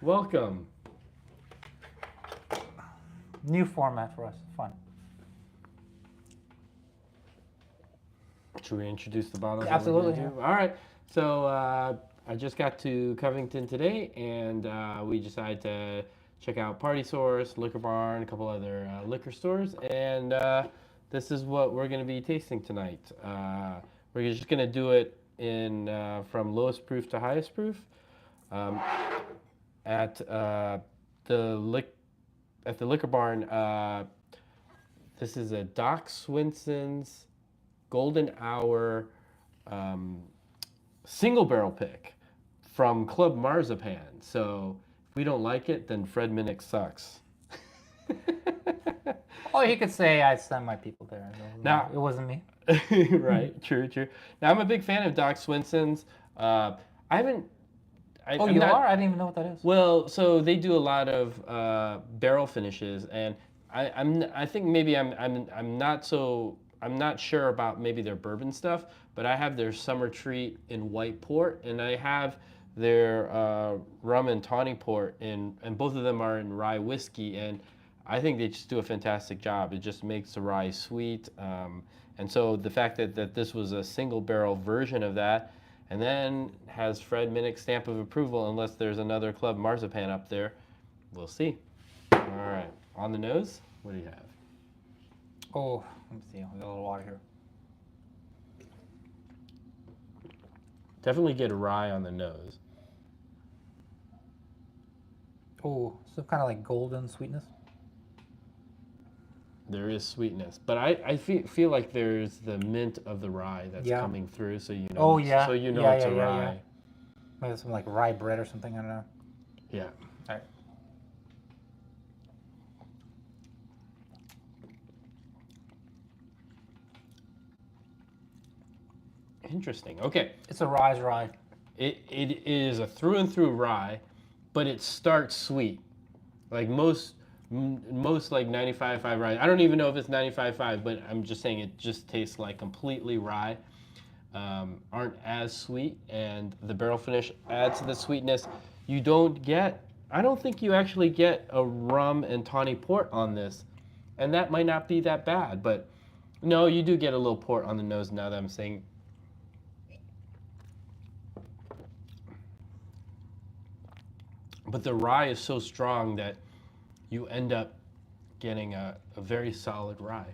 Welcome. New format for us. Fun. Should we introduce the bottles? Absolutely. All right. So I just got to Covington today, and we decided to check out Party Source, Liquor Barn, a couple other liquor stores, and this is what we're going to be tasting tonight. We're just going to do it in from lowest proof to highest proof. At the Liquor Barn, this is a Doc Swinson's Golden Hour single barrel pick from Club Marzipan. So if we don't like it, then Fred Minnick sucks. Or you could say I sent my people there. Now, it wasn't me. Right, true. Now I'm a big fan of Doc Swinson's. I haven't. I'm are? I didn't even know what that is. Well, so they do a lot of barrel finishes, and I think maybe I'm not sure about maybe their bourbon stuff, but I have their Summer Treat in white port, and I have their rum and tawny port and both of them are in rye whiskey, and I think they just do a fantastic job. It just makes the rye sweet, and so the fact that this was a single barrel version of that, and then has Fred Minnick's stamp of approval, unless there's another Club Marzipan up there, we'll see. All right, on the nose, what do you have? Oh, let me see. I got a little water here. Definitely get a rye on the nose. Oh, some kind of like golden sweetness. There is sweetness, but I feel like there's the mint of the rye that's coming through, so you know. Oh yeah. So you know it's a rye. Yeah. Maybe some like rye bread or something. I don't know. Yeah. All right. Interesting. Okay. It's a rye. It is a through and through rye, but it starts sweet, like most like 95.5 rye. I don't even know if it's 95.5, but I'm just saying it just tastes like completely rye. Aren't as sweet, and the barrel finish adds to the sweetness. I don't think you actually get a rum and tawny port on this, and that might not be that bad, but no, you do get a little port on the nose now that I'm saying. But the rye is so strong that you end up getting a very solid rye.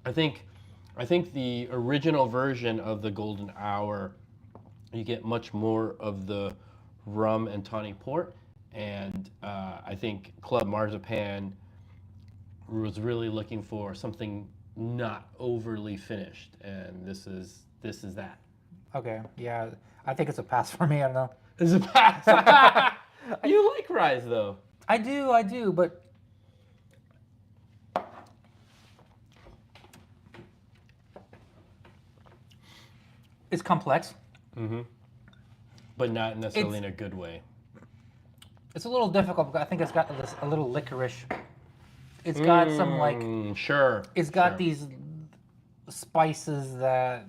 I think the original version of the Golden Hour, you get much more of the rum and tawny port, and I think Club Marzipan was really looking for something not overly finished, and this is that. Okay. Yeah. I think it's a pass for me. I don't know. It's a pass. You like rye though. I do, but it's complex. Mm-hmm. But not necessarily in a good way. It's a little difficult, but I think it's got a little licorice. It's got some like It's got these spices that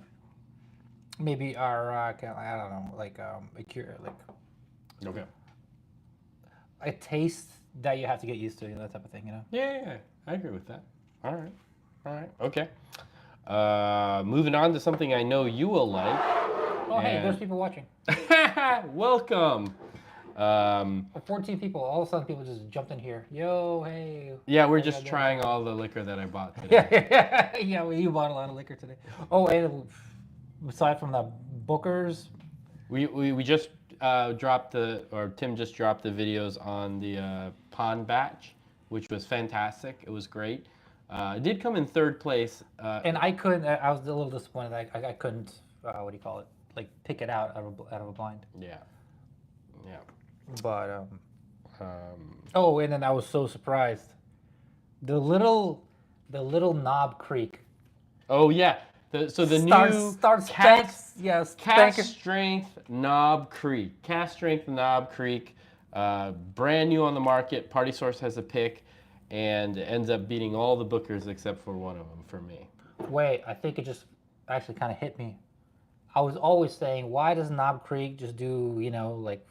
maybe are I don't know, like Okay. a taste that you have to get used to, that type of thing, Yeah, I agree with that. All right, okay. Moving on to something I know you will like. Oh, hey, there's people watching. Welcome. 14 people. All of a sudden, people just jumped in here. Yo, hey. Yeah, we're just trying all the liquor that I bought today. Yeah, well, you bought a lot of liquor today. Oh, and aside from the Bookers, we just Tim just dropped the videos on the pond batch, which was fantastic. It was great. It did come in third place. And I was a little disappointed. I couldn't, what do you call it? Like pick it out of a blind. Yeah. But oh, and then I was so surprised. The little Knob Creek. Oh yeah. New cast strength Knob Creek. Cast strength Knob Creek. Brand new on the market. Party Source has a pick, and ends up beating all the Bookers except for one of them for me. Wait, I think it just actually kind of hit me. I was always saying, why does Knob Creek just do, like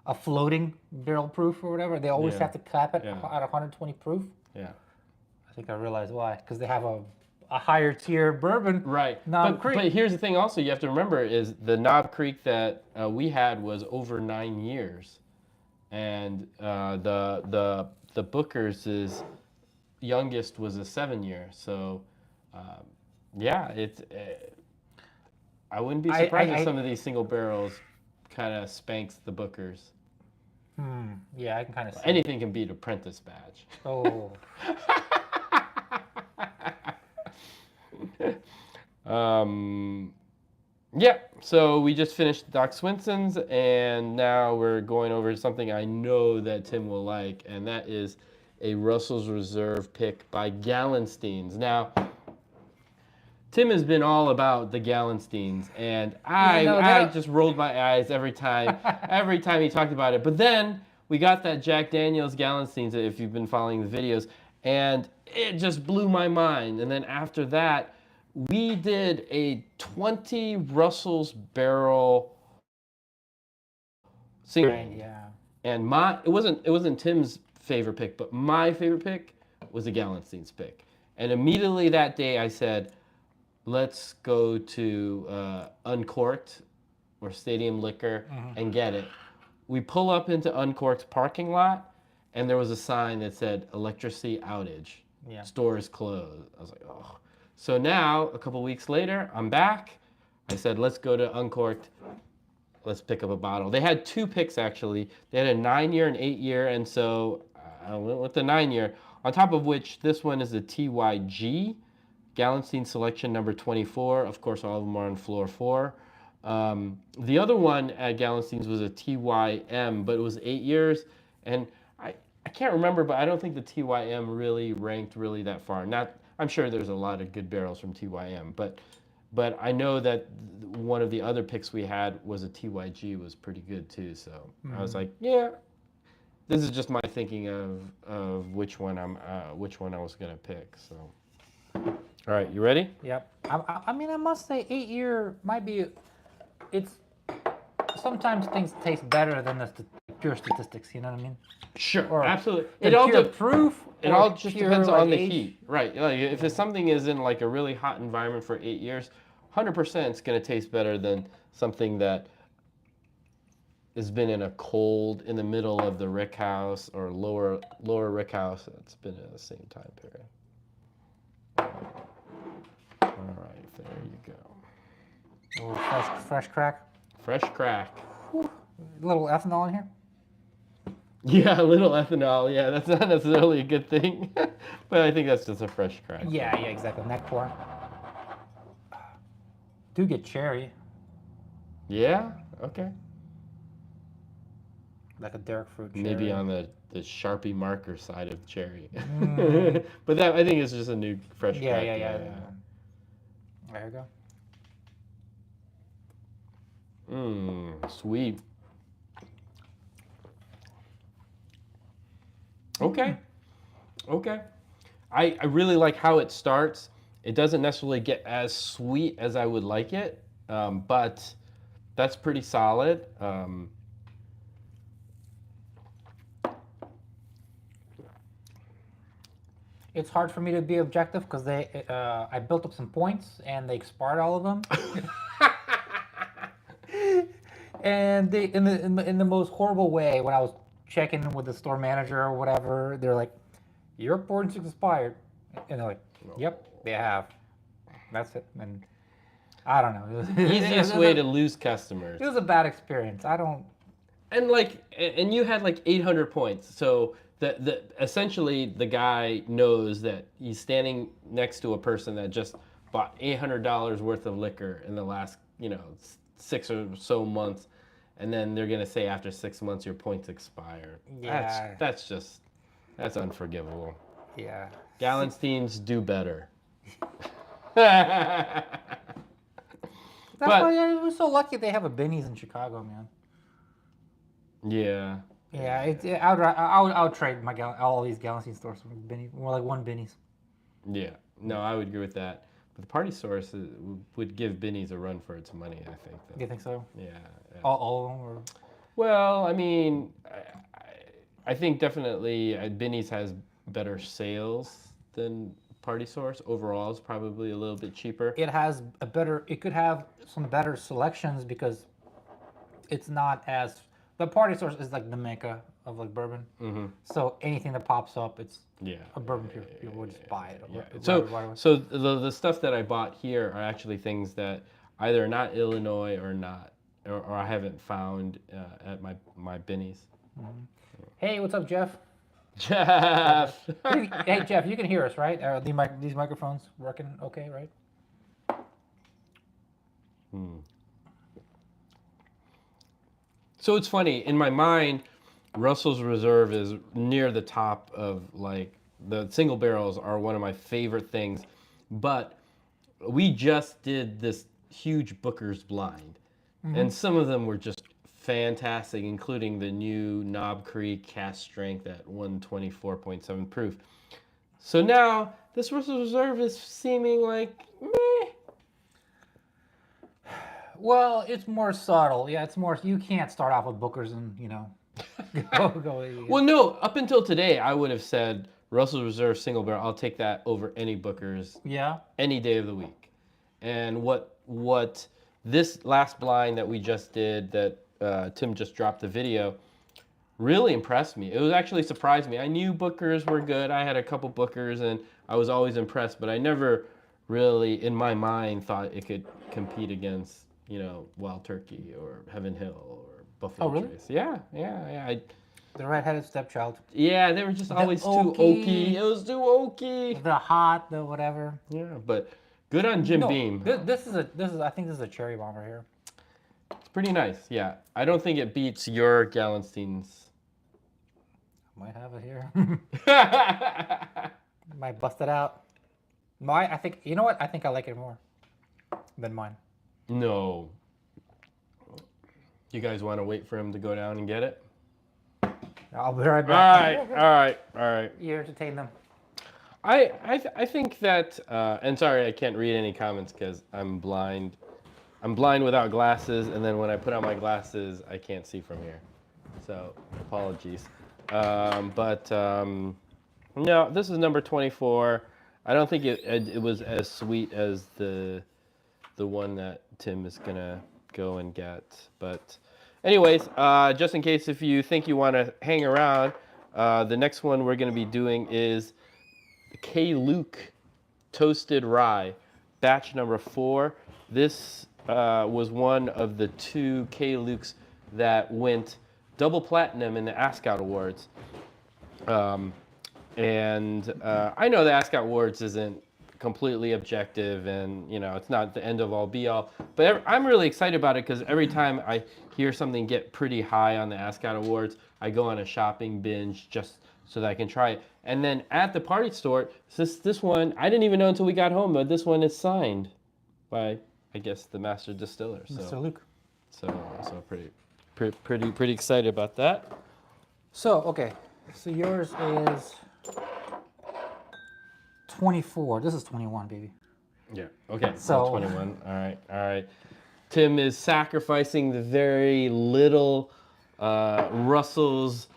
a floating barrel proof or whatever. They always have to cap it at 120 proof. Yeah. I think I realized why. Because they have a higher tier bourbon. Right. Knob Creek. But here's the thing also you have to remember is the Knob Creek that we had was over 9 years. And the Booker's youngest was a 7-year. So, yeah, it's... I wouldn't be surprised if some of these single barrels kind of spanks the Bookers. Yeah, I can kind of see anything can beat Apprentice badge. Oh. Yeah, so we just finished Doc Swinson's, and now we're going over something I know that Tim will like, and that is a Russell's Reserve pick by Gallensteins. Now, Tim has been all about the Gallensteins, and I just rolled my eyes every time he talked about it. But then we got that Jack Daniel's Gallensteins, if you've been following the videos, and it just blew my mind. And then after that, we did a 20 Russell's barrel single. Right, yeah. And it wasn't Tim's favorite pick, but my favorite pick was the Gallenstein's pick. And immediately that day I said, let's go to Uncorked or Stadium Liquor and get it. We pull up into Uncorked's parking lot, and there was a sign that said electricity outage. Yeah. Store is closed. I was like, oh. So now, a couple weeks later, I'm back. I said, let's go to Uncorked. Let's pick up a bottle. They had 2 picks, actually. They had a 9-year and 8-year, and so I went with the 9-year. On top of which, this one is a TYG, Gallenstein Selection number 24. Of course, all of them are on floor 4. The other one at Gallenstein's was a TYM, but it was 8 years, and I can't remember, but I don't think the TYM really ranked really that far. I'm sure there's a lot of good barrels from TYM, but I know that one of the other picks we had was a TYG, was pretty good too. So I was like, yeah, this is just my thinking of which one I was gonna pick. So, all right, you ready? Yep. I mean, I must say, 8-year might be. It's sometimes things taste better than the pure statistics. You know what I mean? Sure, absolutely. It all proof. It all just depends on the heat, right? Like if something is in like a really hot environment for 8 years, 100% it's going to taste better than something that has been in a cold, in the middle of the rick house or lower rick house. It's been in the same time period. All right, there you go. Oh, fresh crack. Fresh crack. Whew. A little ethanol in here. Yeah, a little ethanol. Yeah, that's not necessarily a good thing, but I think that's just a fresh crack. Yeah, exactly. Neck pour. Do get cherry. Yeah. Okay. Like a dark fruit cherry. Maybe on the Sharpie marker side of cherry. But that I think is just a new fresh crack. Yeah. There you go. Sweet. Okay. I really like how it starts. It doesn't necessarily get as sweet as I would like it, but that's pretty solid. It's hard for me to be objective because I built up some points and they expired all of them. And they, in the most horrible way, when I was checking with the store manager or whatever, they're like, "Your points expired," and they're like, "Yep, they have." That's it. And I don't know. Easiest way to lose customers. It was a bad experience. I don't. And you had like 800 points, so essentially the guy knows that he's standing next to a person that just bought $800 worth of liquor in the last 6 or so months, and then they're gonna say after 6 months your points expire. Yeah. That's unforgivable. Yeah. Gallensteins do better. That's why I was so lucky they have a Binny's in Chicago, man. Yeah. Yeah, I would trade all these Gallenstein stores for Binny, more like one Binny's. Yeah. No, I would agree with that. But the party source would give Binny's a run for its money, I think. Do you think so? Yeah. All of them? Or? Well, I mean, I think definitely Binny's has better sales than Party Source. Overall, it's probably a little bit cheaper. It has a better. It could have some better selections because it's not as. The Party Source is like the mecca of like bourbon. Mm-hmm. So anything that pops up, it's Yeah. a bourbon. People would just buy it. Yeah. Right away. So the stuff that I bought here are actually things that either not Illinois or not, or I haven't found at my Binny's. Mm-hmm. Hey, what's up, Jeff? Jeff. Hey, Jeff, you can hear us, right? Are these microphones working okay, right? So it's funny, in my mind, Russell's Reserve is near the top of, like, the single barrels are one of my favorite things, but we just did this huge Booker's blind, and some of them were just fantastic, including the new Knob Creek cast strength at 124.7 proof. So now this Russell's Reserve is seeming like meh. Well, it's more subtle. Yeah, it's more. You can't start off with Booker's and go. Well, no, up until today, I would have said Russell's Reserve single barrel. I'll take that over any Booker's. Yeah. Any day of the week. And what this last blind that we just did, that Tim just dropped the video, really impressed me. It was actually surprised me. I knew Booker's were good. I had a couple Booker's and I was always impressed, but I never really, in my mind, thought it could compete against, Wild Turkey or Heaven Hill or Buffalo Trace. Yeah. The redheaded stepchild. Yeah, they were just always too oaky. It was too oaky. The hot, the whatever. Yeah, but good on Jim Beam. This is I think this is a cherry bomb right here. It's pretty nice. Yeah, I don't think it beats your Gallenstein's. Might have it here. Might bust it out. I think you know what? I think I like it more than mine. No. You guys want to wait for him to go down and get it? I'll be right back. All right. You entertain them. I think that, and sorry, I can't read any comments because I'm blind. I'm blind without glasses, and then when I put on my glasses, I can't see from here. So, apologies. No, this is number 24. I don't think it was as sweet as the one that Tim is gonna go and get. But anyways, just in case if you think you want to hang around, the next one we're gonna be doing is Kluke Toasted Rye, batch number 4. This was one of the 2 Klukes that went double platinum in the ASCOT Awards. I know the ASCOT Awards isn't completely objective, and it's not the end of all be all, but I'm really excited about it because every time I hear something get pretty high on the ASCOT Awards, I go on a shopping binge just so that I can try it. And then at the party store, this one I didn't even know until we got home, but this one is signed by, I guess, the master distiller. Mr. Luke. So pretty excited about that. So okay, so yours is 24. This is 21, baby. Yeah. Okay. So 21. All right. Tim is sacrificing the very little Russell's.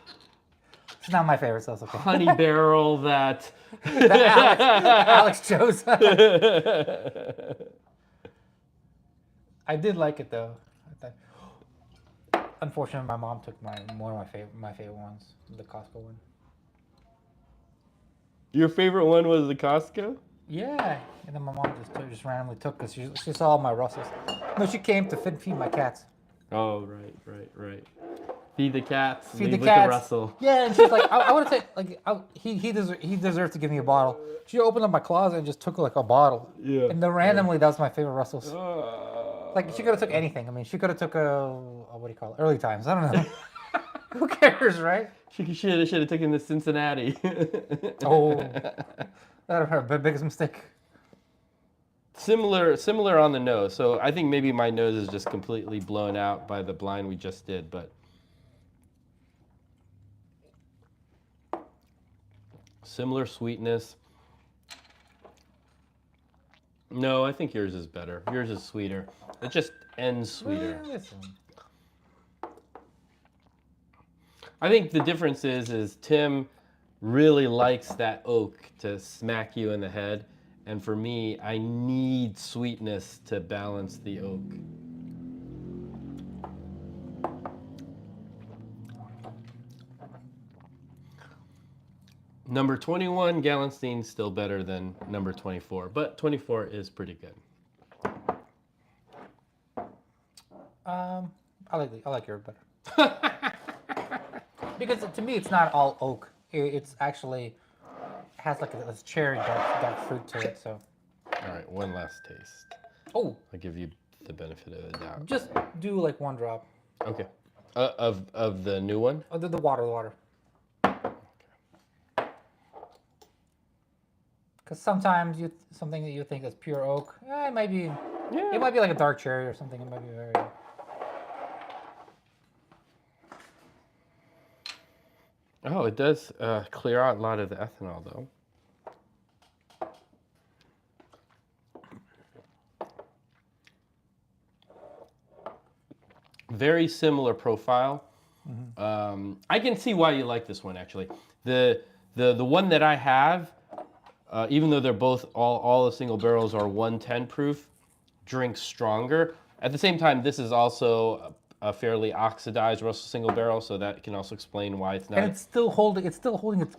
It's not my favorite, so it's okay. Honey barrel that Alex chose. I did like it though. Unfortunately, my mom took one of my favorite ones, the Costco one. Your favorite one was the Costco? Yeah, and then my mom just randomly took because she saw all my Russells. No, she came to feed my cats. Oh, right. Feed the cats. Feed the with cats. The Russell. Yeah, and she's like, I want to say, like, he deserves to give me a bottle. She opened up my closet and just took like a bottle. Yeah. And then randomly, that was my favorite Russells. Like she could have took anything. I mean, she could have took what do you call it? Early Times. I don't know. Who cares, right? She should have taken the Cincinnati. Oh, that her biggest mistake. Similar on the nose. So I think maybe my nose is just completely blown out by the blind we just did, but similar sweetness. No, I think yours is better. Yours is sweeter. It just ends sweeter. Listen. I think the difference is Tim really likes that oak to smack you in the head, and for me, I need sweetness to balance the oak. Number 21, Gallenstein, still better than number 24, but 24 is pretty good. I like yours better. Because to me, it's not all oak. It's actually has like a cherry dark fruit to it. So. All right, one last taste. Oh. I'll give you the benefit of the doubt. Just do like one drop. Okay. Of the new one? Oh, the water. Because sometimes something that you think is pure oak, it might be. Yeah. It might be like a dark cherry or something. It might be very. Oh, it does clear out a lot of the ethanol, though. Very similar profile. Mm-hmm. I can see why you like this one, actually. The one that I have, even though they're both all the single barrels are 110 proof, drinks stronger. At the same time, this is also a fairly oxidized Russell single barrel, so that can also explain why it's not. And it's still holding its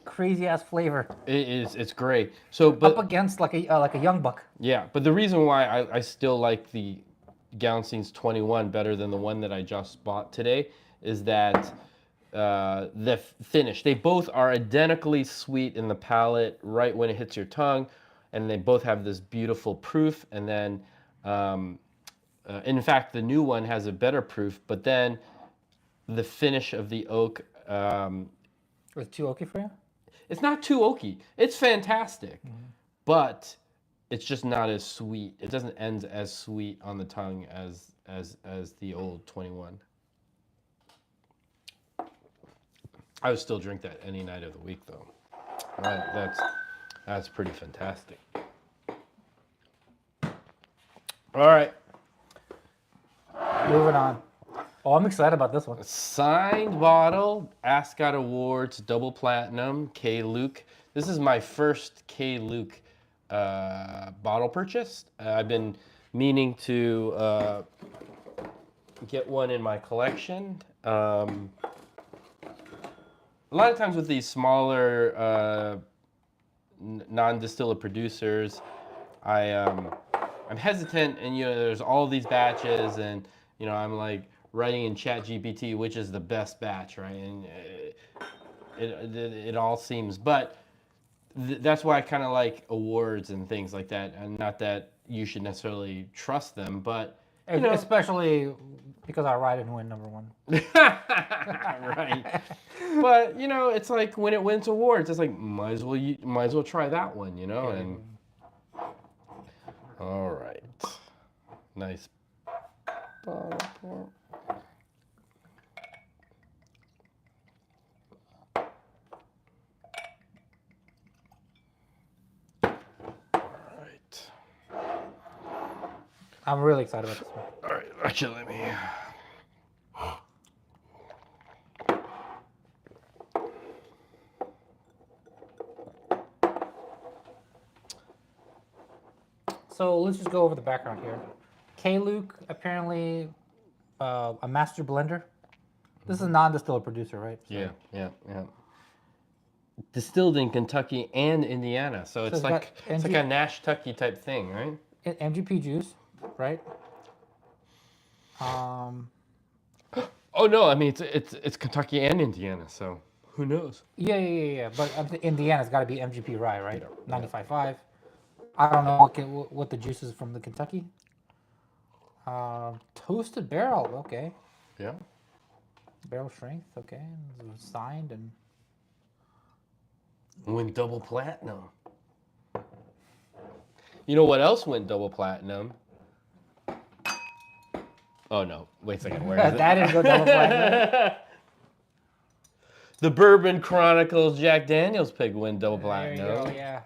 crazy ass flavor. It is. It's great. So, but up against like a young buck. Yeah, but the reason why I still like the Gallenstein's 21 better than the one that I just bought today is that the finish. They both are identically sweet in the palate right when it hits your tongue, and they both have this beautiful proof. And then, in fact, the new one has a better proof, but then the finish of the oak. Was it too oaky for you? It's not too oaky. It's fantastic, but it's just not as sweet. It doesn't end as sweet on the tongue as the old 21. I would still drink that any night of the week, though. That's pretty fantastic. All right. Moving on. Oh, I'm excited about this one. Signed bottle, Ascot Awards, double platinum, Kluke. This is my first Kluke bottle purchase. I've been meaning to get one in my collection. A lot of times with these smaller non-distillate producers, I'm hesitant, and there's all these batches, and I'm like writing in ChatGPT which is the best batch, right? And it all seems, but that's why I kind of like awards and things like that, and not that you should necessarily trust them, but especially because I ride and win number one. Right. But it's like when it wins awards, it's like might as well try that one, and all right. Nice bottle pour. I'm really excited about this one. All right, actually, let me. So let's just go over the background here. Kluke, apparently a master blender. This is a non-distillate producer, right? So yeah. Distilled in Kentucky and Indiana, so it's like a Nash-Tucky type thing, right? MGP juice, right? Oh no, I mean it's Kentucky and Indiana, so who knows? Yeah. But Indiana's got to be MGP rye, right? 95.5. I don't know what the juice is from the Kentucky. Toasted barrel, okay. Yeah. Barrel strength, okay. It was signed and went double platinum. You know what else went double platinum? Oh no! Wait a second. Where is it? That didn't go double platinum. The Bourbon Chronicles Jack Daniel's pig went double platinum. There you go. Yeah.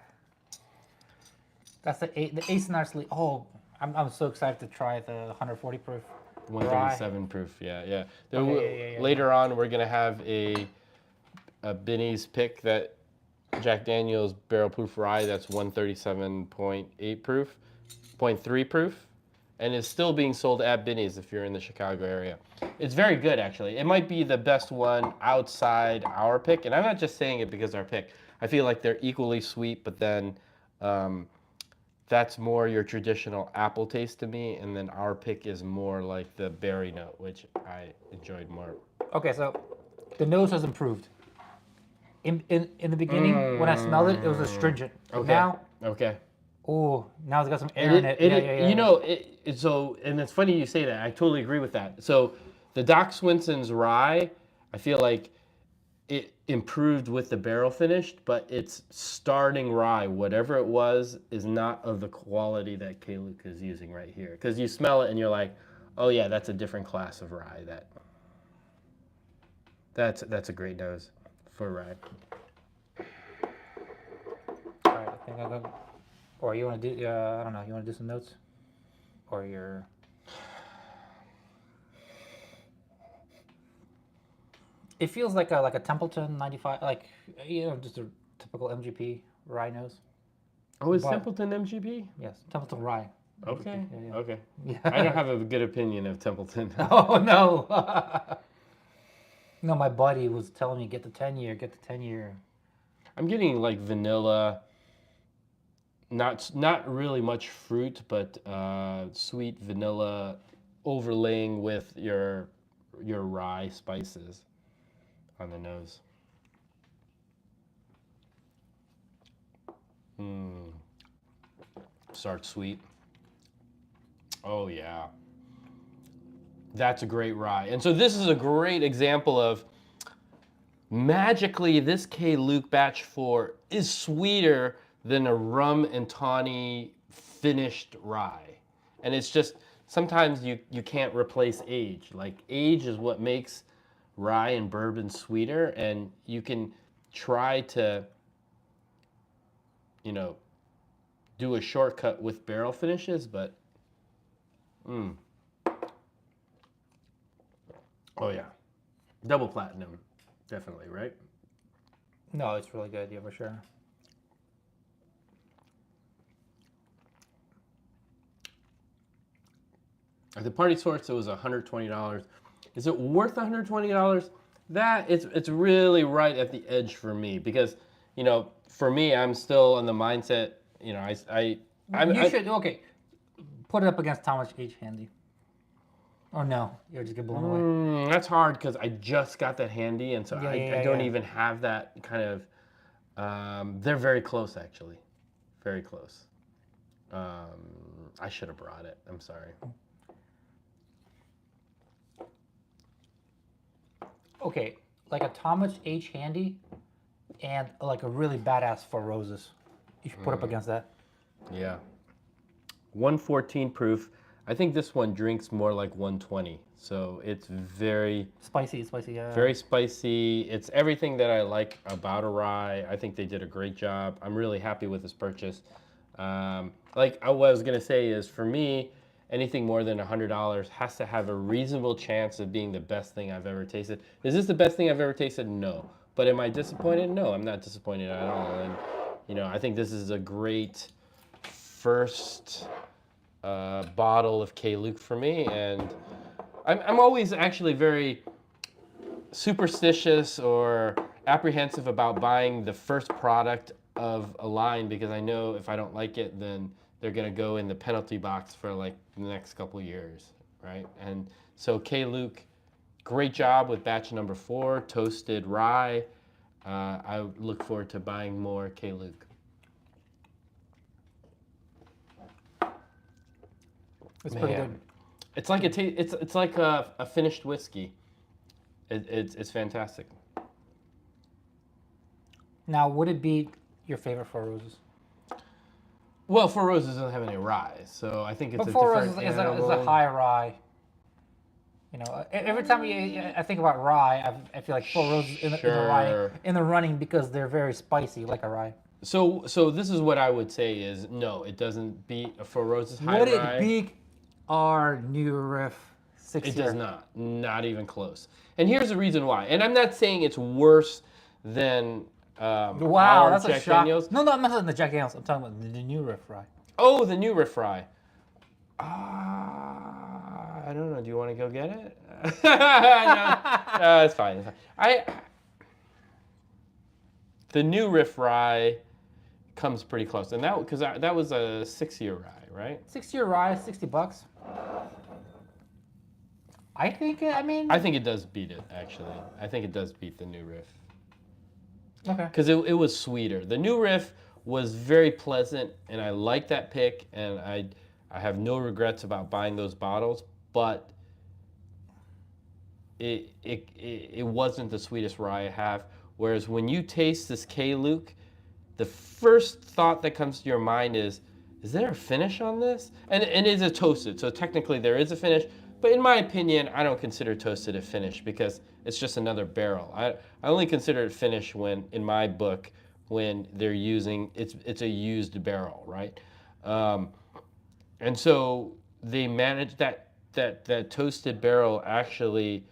That's the Ace in our sleeve. Oh, I'm so excited to try the 140 proof. 137 proof. Yeah. Later on, we're gonna have a a Binny's pick that Jack Daniel's barrel proof rye that's 137.8 proof, 0.3 proof, and is still being sold at Binny's if you're in the Chicago area. It's very good, actually. It might be the best one outside our pick, and I'm not just saying it because our pick. I feel like they're equally sweet, but then that's more your traditional apple taste to me, and then our pick is more like the berry note, which I enjoyed more. Okay, so the nose has improved. In the beginning, when I smelled it, it was astringent. Okay. Now, okay. oh, now it's got some air in it. You know, so, and it's funny you say that. I totally agree with that. So the Doc Swinson's rye, I feel like it improved with the barrel finished, but its starting rye, whatever it was, is not of the quality that Kluke is using right here. Because you smell it and you're like, oh yeah, that's a different class of rye. That's a great nose for rye. All right, I think I'll go. Or you want to do? I don't know. You want to do some notes, or your? It feels like a Templeton 95, like just a typical MGP rye nose. Oh, is Templeton MGP? Yes, Templeton rye. Okay. Yeah. Okay. Yeah. I don't have a good opinion of Templeton. Oh no. No, my buddy was telling me get the 10-year, get the 10-year. I'm getting like vanilla. Not really much fruit, but sweet vanilla overlaying with your rye spices on the nose. Start sweet. Oh yeah. That's a great rye. And so this is a great example of magically this Kluke Batch 4 is sweeter than a rum and tawny finished rye. And it's just, sometimes you can't replace age. Like age is what makes rye and bourbon sweeter, and you can try to, do a shortcut with barrel finishes, but oh yeah, double platinum, definitely, right? No, it's really good, yeah, for sure. At the Party Source, it was $120. Is it worth $120? That it's really right at the edge for me because, for me, I'm still in the mindset. Okay. Put it up against Thomas H. Handy. Oh no, you'll just get blown away. That's hard because I just got that handy, and so I don't even have that kind of. They're very close, actually, very close. I should have brought it. I'm sorry. Okay, like a Thomas H. Handy, and like a really badass Four Roses. You should put up against that. Yeah. 114 proof. I think this one drinks more like 120. So it's very spicy, yeah. Very spicy. It's everything that I like about a rye. I think they did a great job. I'm really happy with this purchase. What I was gonna say is, for me, anything more than $100 has to have a reasonable chance of being the best thing I've ever tasted. Is this the best thing I've ever tasted? No. But am I disappointed? No, I'm not disappointed at all. And I think this is a great first bottle of Kluke for me, and I'm always actually very superstitious or apprehensive about buying the first product of a line because I know if I don't like it, then they're gonna go in the penalty box for like the next couple years, right? And so Kluke, great job with batch number 4, toasted rye. I look forward to buying more Kluke. It's pretty good. It's like it's like a finished whiskey. It's fantastic. Now, would it be your favorite Four Roses? Well, Four Roses doesn't have any rye, so I think it's Four different Roses is a high rye. Every time I think about rye, I feel like Four Roses in the running because they're very spicy, like a rye. So this is what I would say is, no, it doesn't beat a Four Roses high rye. Would it beat our New Riff 6-year? It does not even close. And here's the reason why. And I'm not saying it's worse than Wow, our that's a Jack shock. Daniels. No, I'm not talking the Jack Daniels. I'm talking about the new Riff Rye. Oh, the new Riff Rye. I don't know. Do you want to go get it? No, it's fine. It's fine. The new Riff Rye comes pretty close, and that was a 6-year rye, right? 6-year rye, $60. I think it does beat it, actually. I think it does beat the new Riff. Okay. Because it was sweeter. The new Riff was very pleasant, and I like that pick, and I have no regrets about buying those bottles, but it wasn't the sweetest rye I have. Whereas when you taste this Kluke, the first thought that comes to your mind is there a finish on this? And it is a toasted, so technically there is a finish. But in my opinion, I don't consider toasted a finish because it's just another barrel. I only consider it finish when, in my book, when they're using it's a used barrel, right? And so they managed that toasted barrel actually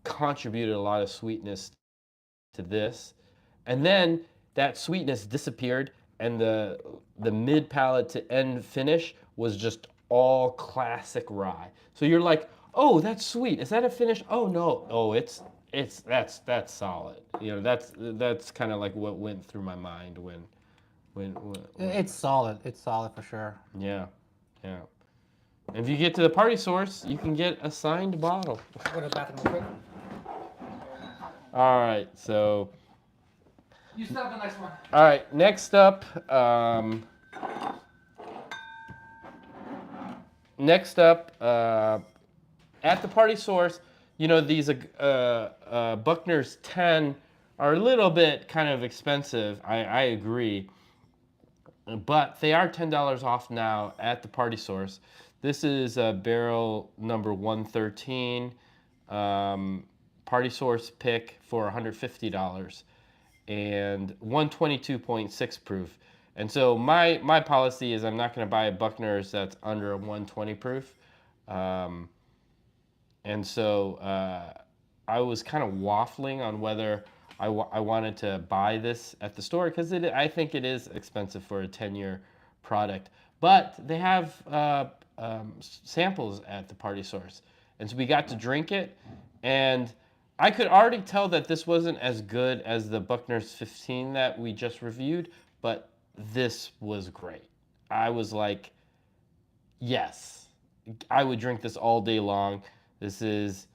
contributed a lot of sweetness to this, and then that sweetness disappeared, and the mid palate to end finish was just all classic rye. So you're like, oh, that's sweet. Is that a finish? Oh no, oh that's solid. You know, that's kind of like what went through my mind when it's solid. It's solid for sure. Yeah, yeah. And if you get to the party source, you can get a signed bottle. Go to the bathroom real quick. All right, so. You start the next one. All right, next up. At the party source, you know, these Buckner's 10 are a little bit kind of expensive. I agree, but they are $10 off now at the party source. This is barrel number 113. Party source pick for $150 and 122.6 proof. And so my policy is I'm not going to buy a Buckner's that's under a 120 proof. And so I was kind of waffling on whether I wanted to buy this at the store because I think it is expensive for a 10-year product. But they have samples at the party source. And so we got to drink it, and I could already tell that this wasn't as good as the Buckner's 15 that we just reviewed, but this was great. I was like, yes, I would drink this all day long. This is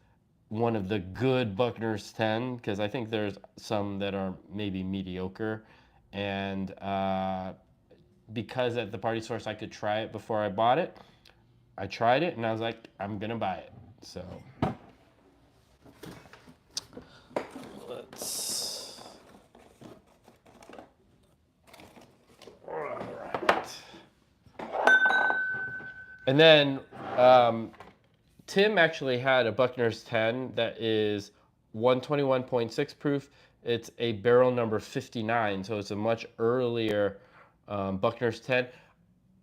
one of the good Buckner's 10, because I think there's some that are maybe mediocre. And because at the party source I could try it before I bought it, I tried it and I was like, I'm going to buy it. So. And then Tim actually had a Buckner's 10 that is 121.6 proof. It's a barrel number 59, so it's a much earlier Buckner's 10.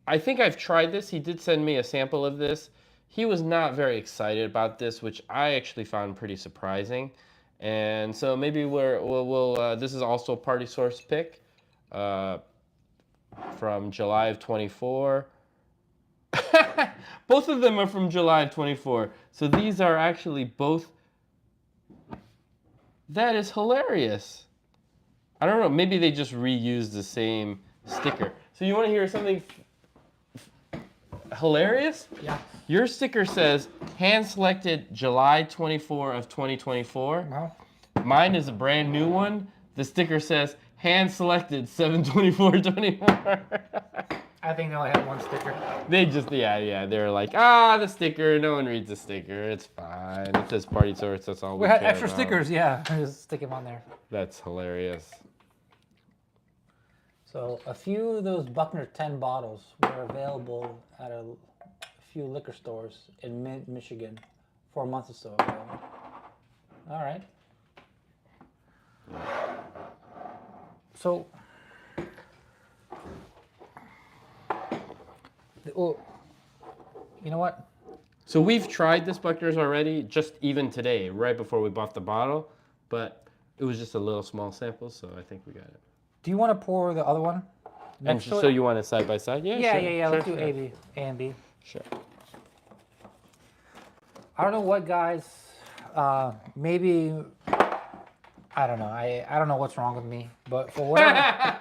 I think I've tried this. He did send me a sample of this. He was not very excited about this, which I actually found pretty surprising. And so maybe we'll this is also a party source pick from July of 24. Both of them are from July of 24. So these are actually both. That is hilarious. I don't know. Maybe they just reused the same sticker. So you want to hear something hilarious? Yeah. Your sticker says hand-selected July 24 of 2024. No. Mine is a brand new one. The sticker says hand-selected 7/24/24. I think they only have one sticker. They just, yeah, they're like, the sticker. No one reads the sticker. It's fine. It says party source. That's all we had care extra about. stickers, yeah. Just stick them on there. That's hilarious. So a few of those Buckner 10 bottles were available at a few liquor stores in Michigan 4 months or so ago. All right. So, oh, you know what? So we've tried this Buckner's already, just even today, right before we bought the bottle. But It was just a little small sample, so I think we got it. Do you want to pour the other one? And so you want it side by side? Yeah, Yeah, sure. yeah. Sure, Let's do sure. A and B. Sure. I don't know what, guys. Maybe I don't know. I don't know what's wrong with me, but for whatever,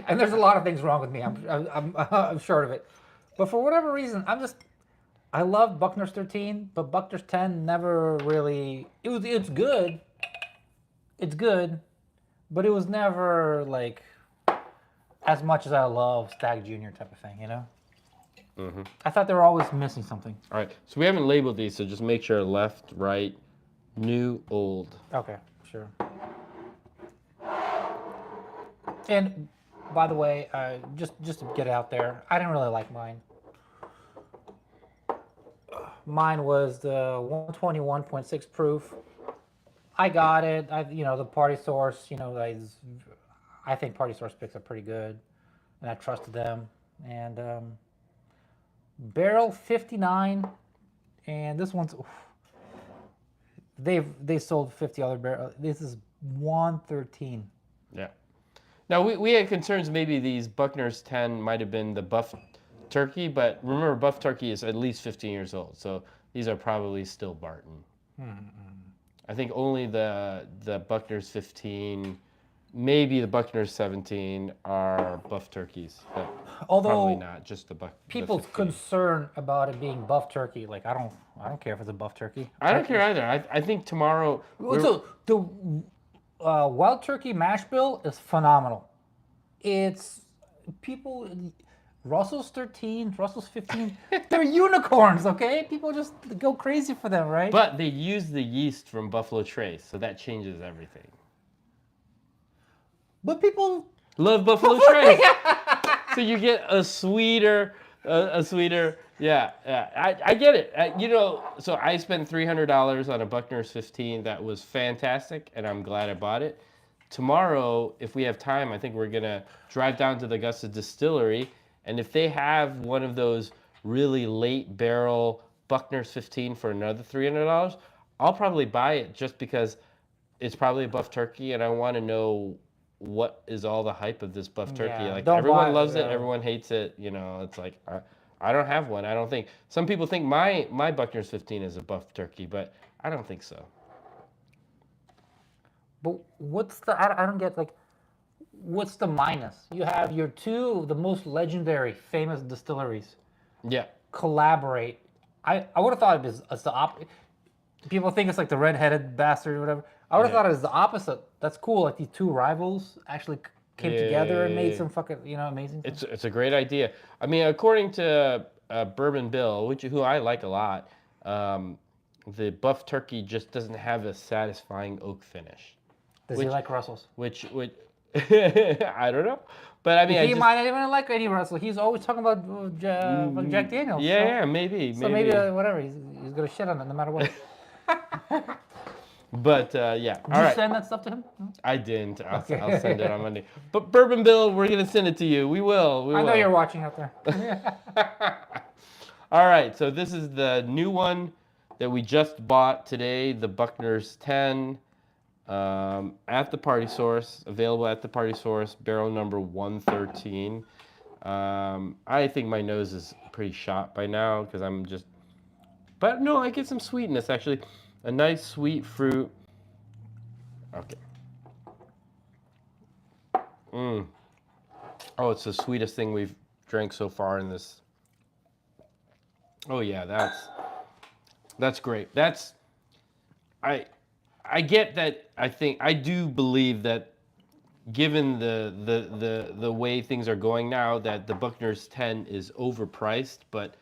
and there's a lot of things wrong with me. I'm sure of it, but for whatever reason, I love Buckner's 13, but Buckner's 10 never really. It's good. It's good, but it was never like as much as I love Stag Junior type of thing. You know. Mm-hmm. I thought they were always missing something. All right, so we haven't labeled these, so just make sure left, right, new, old. Okay, sure. And by the way, just to get it out there, I didn't really like mine. Mine was the 121.6 proof. I got it. The Party Source. I think Party Source picks are pretty good, and I trusted them. And barrel 59, and this one's. They sold 50 other barrels. This is 113. Yeah. Now, we had concerns maybe these Buckner's 10 might have been the buff turkey, but remember, buff turkey is at least 15 years old, so these are probably still Barton. Mm-hmm. I think only the Buckner's 15, maybe the Buckner's 17 are buff turkeys, but probably not just the buck. People's concern about it being buff turkey, like I don't care if it's a buff turkey. I don't care either. I think tomorrow. So the wild turkey mash bill is phenomenal. It's people. Russell's 13, Russell's 15. They're unicorns, okay? People just go crazy for them, right? But they use the yeast from Buffalo Trace, so that changes everything. But people love Buffalo Trace, so you get a sweeter. Yeah. I get it. So I spent $300 on a Buckner's 15 that was fantastic, and I'm glad I bought it. Tomorrow, if we have time, I think we're gonna drive down to the Augusta Distillery, and if they have one of those really late barrel Buckner's 15 for another $300, I'll probably buy it just because it's probably a buff turkey, and I want to know what is all the hype of this buff turkey. Yeah, like everyone loves it, everyone hates it. It's like I don't have one. I don't think some people think my Buckner's 15 is a buff turkey, but I don't think so. But I don't get, like, what's the minus? You have your two of the most legendary, famous distilleries. Yeah. Collaborate. I would have thought it's the opposite. People think it's like the red-headed bastard or whatever. I would have thought it was the opposite. That's cool. Like these two rivals actually came together and made some fucking, amazing things. It's a great idea. I mean, according to Bourbon Bill, who I like a lot, the buff turkey just doesn't have a satisfying oak finish. Does he like Russells? Which I don't know, but I mean, he might not even like any Russell. He's always talking about Jack Daniels. Yeah, maybe. So maybe whatever. He's gonna shit on it no matter what. But yeah. Did you send that stuff to him? I didn't. I'll send it on Monday. But Bourbon Bill, we're gonna send it to you. We will. I know you're watching out there. All right. So this is the new one that we just bought today. The Buckner's 10. At the Party Source, available at the Party Source, barrel number 113. I think my nose is pretty shot by now because I'm just, but no, I get some sweetness actually. A nice sweet fruit. Okay. Oh, it's the sweetest thing we've drank so far in this. Oh yeah, that's great. I get that. I do believe that, given the way things are going now, that the Buckner's 10 is overpriced. But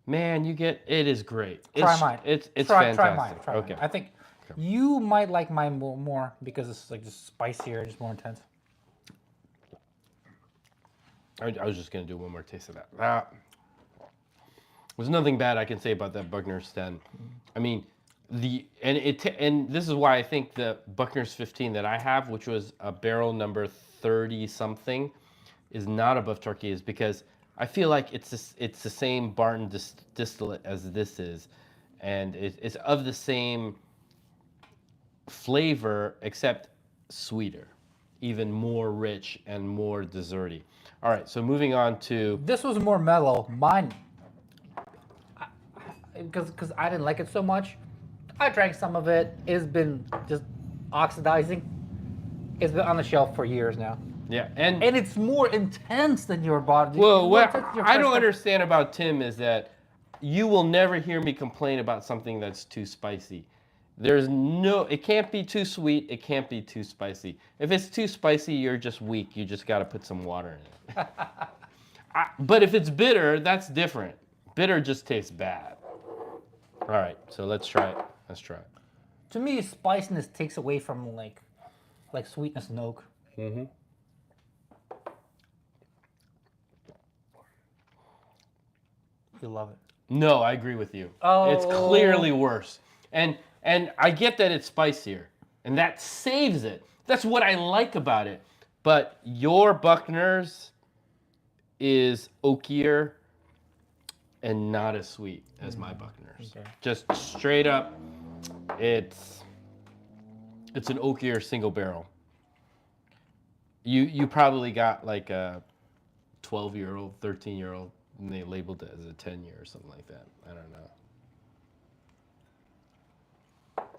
man, it is great. Try mine. It's fantastic. Try mine. Mine. I think you might like mine more because it's like just spicier, just more intense. I was just gonna do one more taste of that. There's nothing bad I can say about that Buckner's 10. I mean. And this is why I think the Buckner's 15 that I have, which was a barrel number 30 something, is not a buff turkey, is because I feel like it's the same Barton distillate as this is, and it's of the same flavor, except sweeter, even more rich and more desserty. All right, so moving on to... This was more mellow. Mine, because I didn't like it so much. I drank some of it. It's been just oxidizing. It's been on the shelf for years now. Yeah, and it's more intense than your body. Well, what I don't understand about Tim is that you will never hear me complain about something that's too spicy. It can't be too sweet, it can't be too spicy. If it's too spicy, you're just weak. You just got to put some water in it. But if it's bitter, that's different. Bitter just tastes bad. All right, so let's try it. Let's try it. To me, spiciness takes away from like sweetness and oak. Mm-hmm. You love it. No, I agree with you. Oh. It's clearly worse. And I get that it's spicier, and that saves it. That's what I like about it. But your Buckner's is oakier and not as sweet as my Buckner's. Okay. Just straight up, it's an oakier single barrel. You probably got like a 12-year-old, 13-year-old, and they labeled it as a 10-year or something like that. I don't know.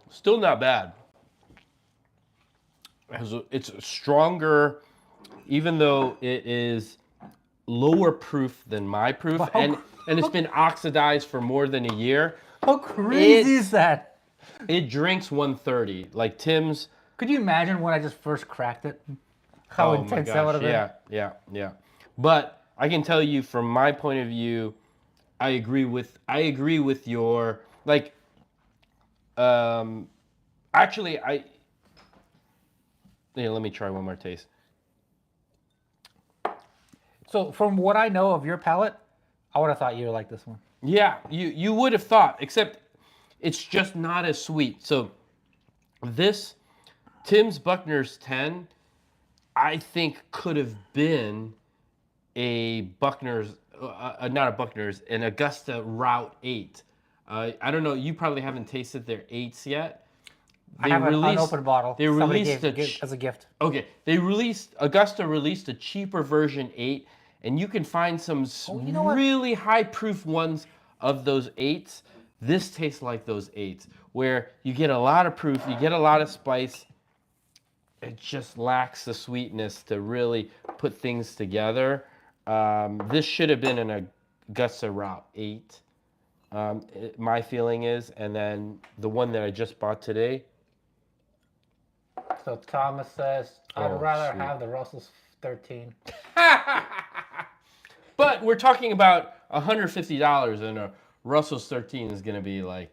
Still not bad. It's stronger, even though it is lower proof than my proof, and it's been oxidized for more than a year. How crazy is that? It drinks 130, like Tim's. Could you imagine when I just first cracked it? How intense that would have been? Yeah. But I can tell you from my point of view, I agree with your like. Actually, let me try one more taste. So from what I know of your palate, I would have thought you would like this one. Yeah, you would have thought, except it's just not as sweet. So this Tim's Buckner's 10, I think could have been a Buckner's, not a Buckner's, an Augusta Route 8. I don't know, you probably haven't tasted their 8s yet. I have an unopened bottle. They released as a gift. Okay, Augusta released a cheaper version 8, and you can find some really high proof ones of those 8s. This tastes like those 8s, where you get a lot of proof, you get a lot of spice. It just lacks the sweetness to really put things together. This should have been an Augusta Route 8. My feeling is, and then the one that I just bought today. So Thomas says, I'd rather have the Russell's 13. But we're talking about $150, and a Russell's 13 is going to be like,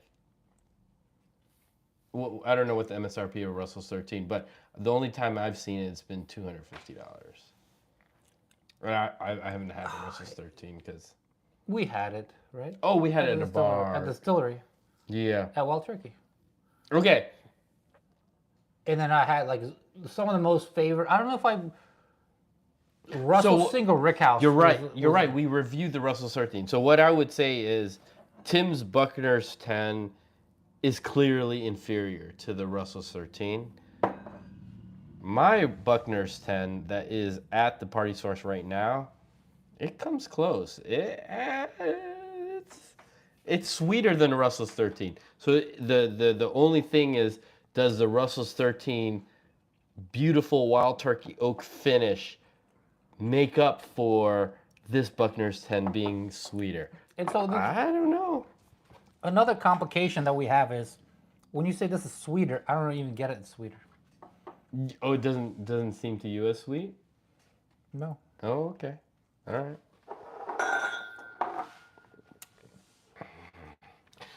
well, I don't know what the MSRP of Russell's 13, but the only time I've seen it, it's been $250. I haven't had the Russell's 13 because... We had it, right? Oh, we had it at a bar. At the distillery. Yeah. At Wild Turkey. Okay. And then I had like some of the most favorite. I don't know if Russell Single Rickhouse. You're right. You're right. We reviewed the Russell's 13. So what I would say is Tim's Buckner's 10 is clearly inferior to the Russell's 13. My Buckner's 10 that is at the Party Source right now, it comes close. It's sweeter than the Russell's 13. So the only thing is, does the Russell's 13 beautiful Wild Turkey oak finish make up for this Buckner's 10 being sweeter? And so I don't know. Another complication that we have is when you say this is sweeter, I don't even get it sweeter. Oh, it doesn't seem to you as sweet? No. Oh, okay. All right.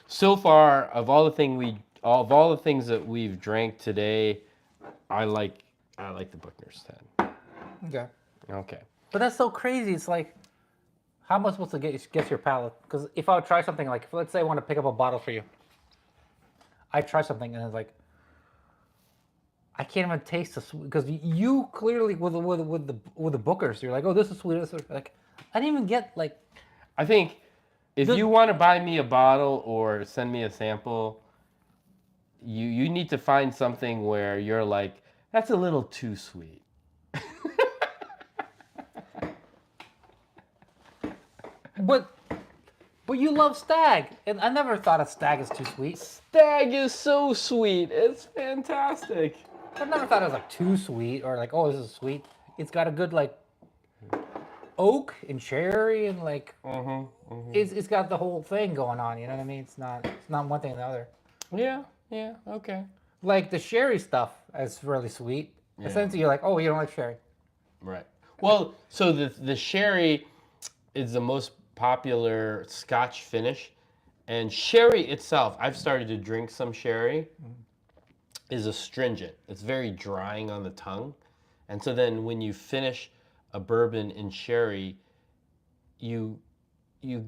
So far, of all the things that we've drank today, I like the Buckner's 10. Okay. Okay. But that's so crazy. It's like, how am I supposed to guess your palate? Because if I would try something like, let's say I want to pick up a bottle for you, I try something and it's like, I can't even taste the sweet, because you clearly with the Bookers, you're like, oh, this is sweet. This is like, I didn't even get like. I think if you want to buy me a bottle or send me a sample, you need to find something where you're like, That's a little too sweet. But you love Stag, and I never thought of Stag as too sweet. Stag is so sweet. It's fantastic. I never thought it was like too sweet or like, oh, this is sweet. It's got a good like oak and cherry and like it's got the whole thing going on. You know what I mean? It's not one thing or the other. Yeah. Okay. Like the sherry stuff is really sweet. Yeah. Essentially, you're like, oh, you don't like sherry. Right. Well, so the sherry is the most popular Scotch finish, and sherry itself, I've started to drink some sherry, is astringent. It's very drying on the tongue, and so then when you finish a bourbon in sherry, you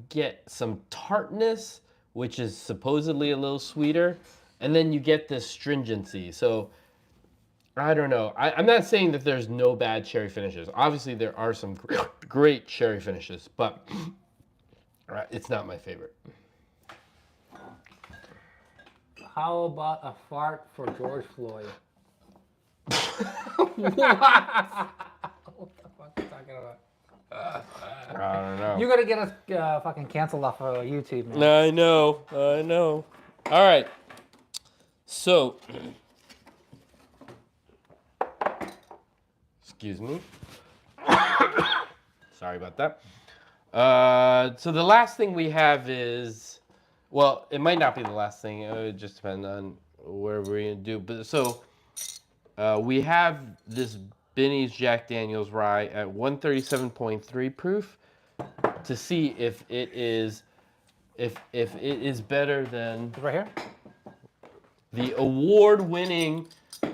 get some tartness, which is supposedly a little sweeter, and then you get this stringency. So I don't know. I'm not saying that there's no bad sherry finishes. Obviously, there are some great sherry finishes, but it's not my favorite. How about a fart for George Floyd? What? What the fuck are you talking about? I don't know. You're gonna get us fucking canceled off of YouTube, man. I know. All right. So, excuse me. Sorry about that. So the last thing we have is, well, it might not be the last thing. It would just depend on where we're gonna do. But so we have this Binny's Jack Daniel's rye at 137.3 proof to see if it is better than Right here. the award-winning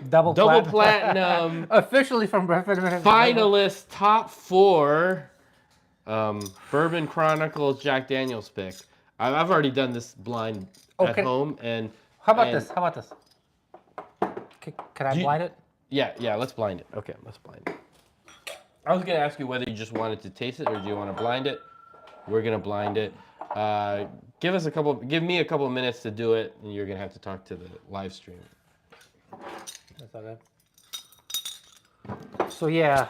Double platinum officially from finalist top 4 Bourbon Chronicles Jack Daniel's pick. I've already done this blind at home, and how about this? Can I blind it? Yeah, let's blind it. Okay, let's blind it. I was gonna ask you whether you just wanted to taste it or do you want to blind it. We're gonna blind it. Give me a couple minutes to do it, and you're gonna have to talk to the live stream. That's all good. So yeah,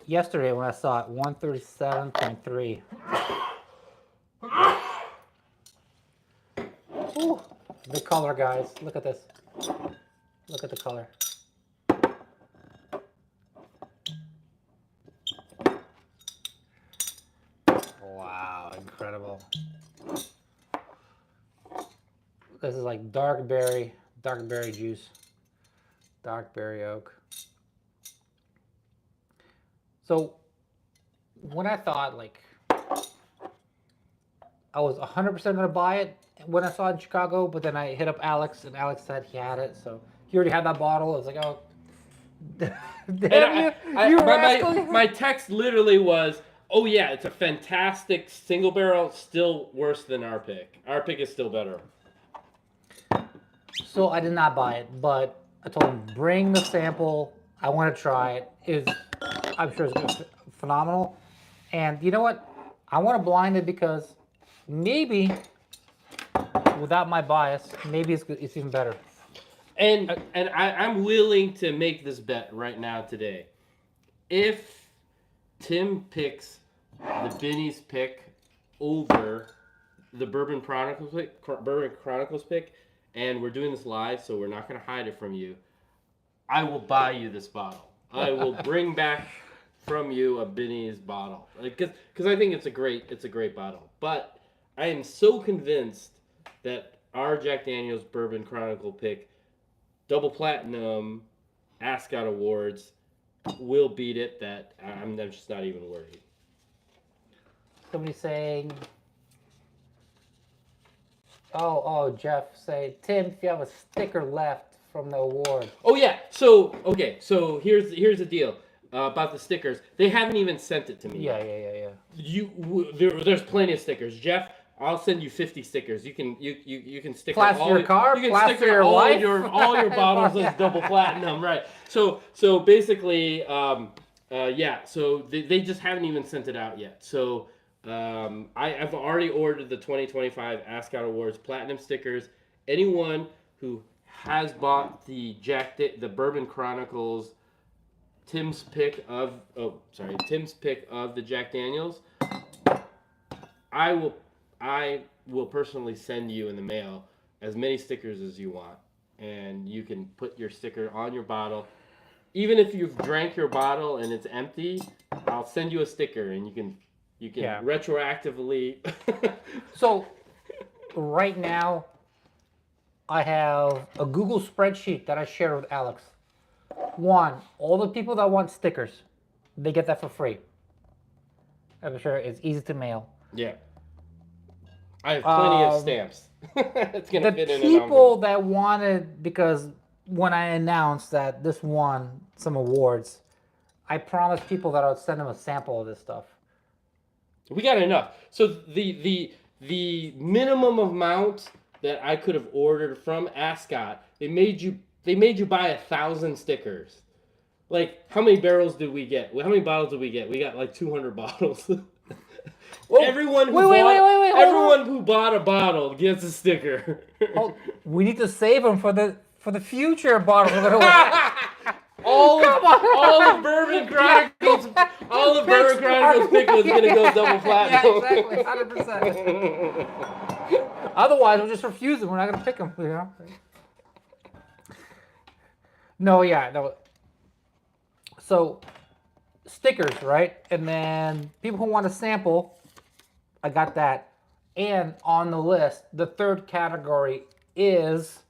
yesterday when I saw it, 137.3. Ooh, the color, guys. Look at this. Look at the color. Wow, incredible. This is like dark berry juice. Dark berry oak. So when I thought like I was 100% gonna buy it when I saw it in Chicago, but then I hit up Alex and Alex said he had it, so he already had that bottle. I was like, oh, damn my text literally was, oh yeah, it's a fantastic single barrel, still worse than our pick. Our pick is still better. So I did not buy it, but I told him, bring the sample. I want to try it. I'm sure it's going to be phenomenal. And you know what? I want to blind it because maybe, without my bias, maybe it's even better. And I'm willing to make this bet right now today. If Tim picks the Binny's pick over the Bourbon Chronicles pick, and we're doing this live, so we're not going to hide it from you, I will buy you this bottle. I will bring back from you a Binny's bottle, because I think it's a great bottle. But I am so convinced that our Jack Daniel's Bourbon Chronicle pick, double platinum, Ascot Awards, will beat it. That I'm just not even worried. Somebody saying, oh, Jeff say, Tim, if you have a sticker left from the award. Oh yeah. So okay. So here's the deal about the stickers. They haven't even sent it to me. Yeah. There's plenty of stickers, Jeff. I'll send you 50 stickers. You can stick plaster your car. You can plaster stick your all life. all your bottles as double platinum, right? So basically, yeah. So they just haven't even sent it out yet. So I've already ordered the 2025 Ascot Awards platinum stickers. Anyone who has bought the the Bourbon Chronicles Tim's pick of the Jack Daniels, I will personally send you in the mail as many stickers as you want, and you can put your sticker on your bottle. Even if you've drank your bottle and it's empty, I'll send you a sticker, and you can retroactively. So, right now, I have a Google spreadsheet that I share with Alex. One, all the people that want stickers, they get that for free. I'm sure it's easy to mail. Yeah. I have plenty of stamps. It's going to fit in an The people envelope. that wanted, because when I announced that this won some awards, I promised people that I would send them a sample of this stuff. We got enough. So the minimum amount that I could have ordered from Ascot, they made you buy 1,000 stickers. Like, how many barrels did we get? How many bottles did we get? We got like 200 bottles. Everyone who bought a bottle gets a sticker. Oh, we need to save them for the future bottles. all of Bourbon Chronicles pick was gonna go double platinum. Yeah, exactly, 100%. Otherwise, we'll just refuse them. We're not gonna pick them. You know. No. So, stickers, right? And then people who want a sample, I got that. And on the list, the third category is,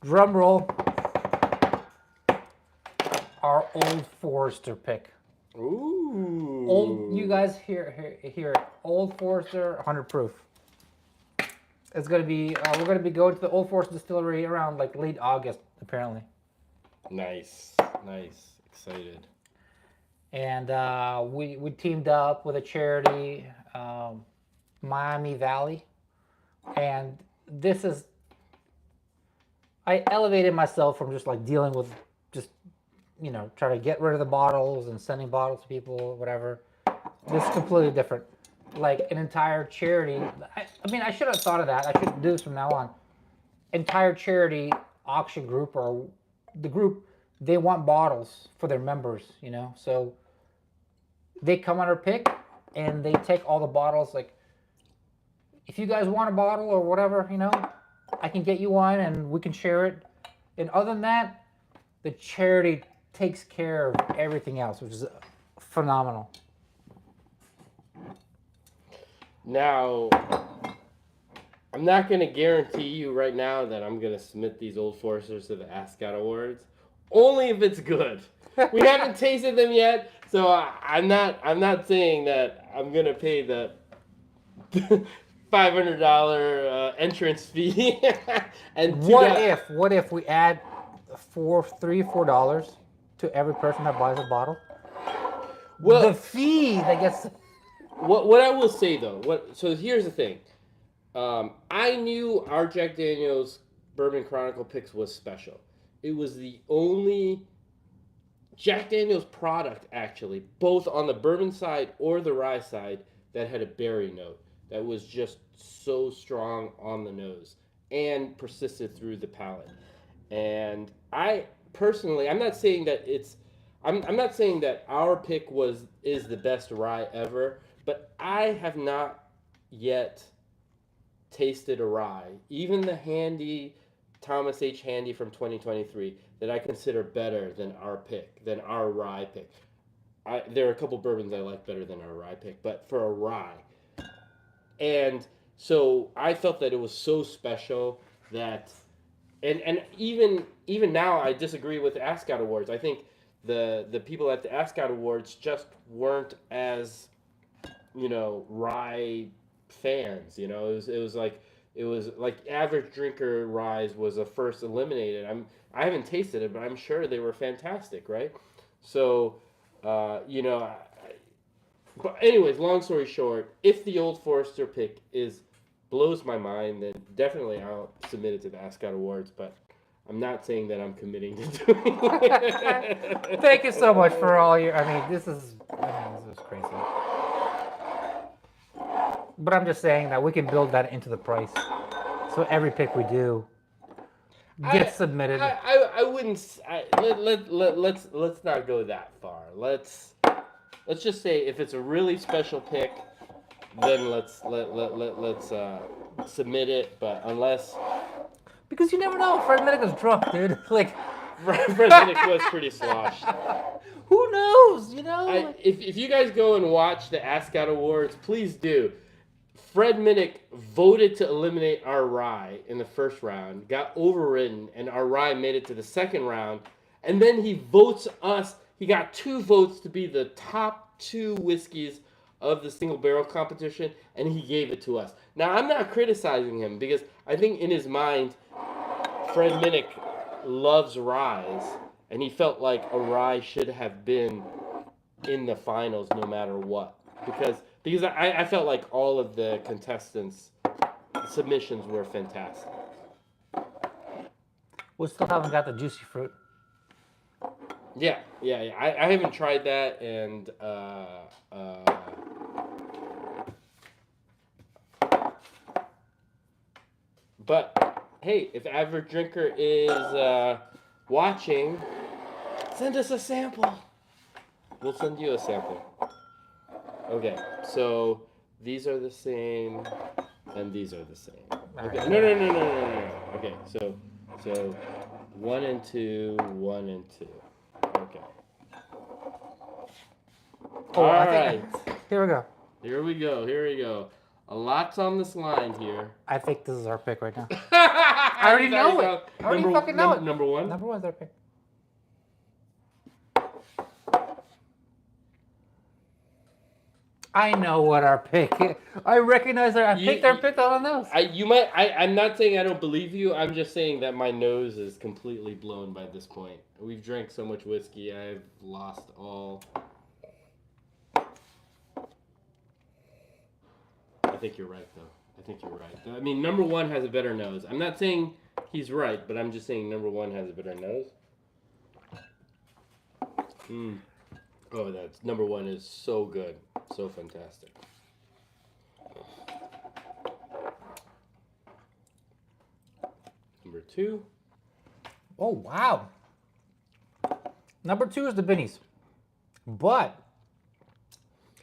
drum roll, our Old Forester pick. Ooh. You guys hear it. Old Forester 100 proof. It's gonna be. We're gonna be going to the Old Forester distillery around like late August, apparently. Nice. Excited. And we teamed up with a charity, Miami Valley, and this is. I elevated myself from just like dealing with trying to get rid of the bottles and sending bottles to people, whatever. This is completely different. Like an entire charity. I mean, I should have thought of that. I should do this from now on. Entire charity auction group, or the group, they want bottles for their members, So they come on our pick and they take all the bottles. Like, if you guys want a bottle or whatever, I can get you one and we can share it. And other than that, the charity takes care of everything else, which is phenomenal. Now, I'm not going to guarantee you right now that I'm going to submit these Old Foresters to the Ascot Awards, only if it's good. We haven't tasted them yet, so I'm not saying that I'm going to pay the $500 entrance fee. And what if we add $4 to every person that buys a bottle? Well, the fee that gets. What I will say though, so here's the thing. I knew our Jack Daniels Bourbon Chronicle picks was special. It was the only Jack Daniels product, actually, both on the bourbon side or the rye side, that had a berry note that was just so strong on the nose and persisted through the palate. And I personally, I'm not saying that our pick is the best rye ever, but I have not yet tasted a rye, even the Handy Thomas H. Handy from 2023, that I consider better than our rye pick. There are a couple bourbons I like better than our rye pick, but for a rye. And so I felt that it was so special that, and even now I disagree with the Ascot Awards. I think the people at the Ascot Awards just weren't as, rye fans. It was like average drinker ryes was a first eliminated. I haven't tasted it, but I'm sure they were fantastic, right? So, but anyways, long story short, if the Old Forester pick blows my mind, then definitely I'll submit it to the Ascot Awards, but I'm not saying that I'm committing to doing it. Thank you so much for all your, this is crazy. But I'm just saying that we can build that into the price. So every pick we do. gets submitted. I wouldn't. Let's not go that far. Let's just say if it's a really special pick, then let's submit it. But unless because you never know, Fred Minnick was drunk, dude. Like Fred Minnick was pretty sloshed. Who knows? You know. If you guys go and watch the Ask Out Awards, please do. Fred Minnick voted to eliminate our rye in the first round, got overridden, and our rye made it to the second round. And then he votes us. He got 2 votes to be the top 2 whiskeys of the single barrel competition, and he gave it to us. Now, I'm not criticizing him because I think in his mind, Fred Minnick loves ryes, and he felt like a rye should have been in the finals no matter what. Because I felt like all of the contestants' submissions were fantastic. We still haven't got the juicy fruit. Yeah. I haven't tried that, and but hey, if Average Drinker is watching, send us a sample. We'll send you a sample. Okay, so these are the same, and these are the same. Okay, no. Okay, so 1 and 2, 1 and 2. Okay. Oh, all right. Here we go. Here we go. A lot's on this line here. I think this is our pick right now. I already know it. I already fucking know it. Number 1? Number 1 is our pick. I know what our pick is. I recognize I picked our pick on the nose. I'm not saying I don't believe you. I'm just saying that my nose is completely blown by this point. We've drank so much whiskey. I've lost all. I think you're right, though. I mean, number 1 has a better nose. I'm not saying he's right, but I'm just saying number 1 has a better nose. Oh, that's number 1 is so good. So fantastic. Number 2. Oh, wow. Number 2 is the Binny's. But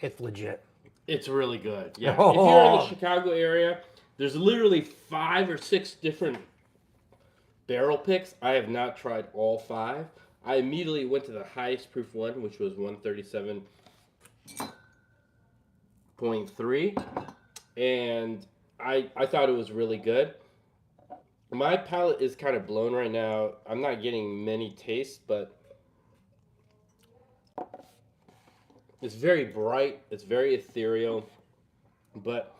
it's legit. It's really good. Yeah. If you're in the Chicago area, there's literally 5 or 6 different barrel picks. I have not tried all 5. I immediately went to the highest proof one, which was 137.3, and I thought it was really good. My palate is kind of blown right now. I'm not getting many tastes, but it's very bright. It's very ethereal, but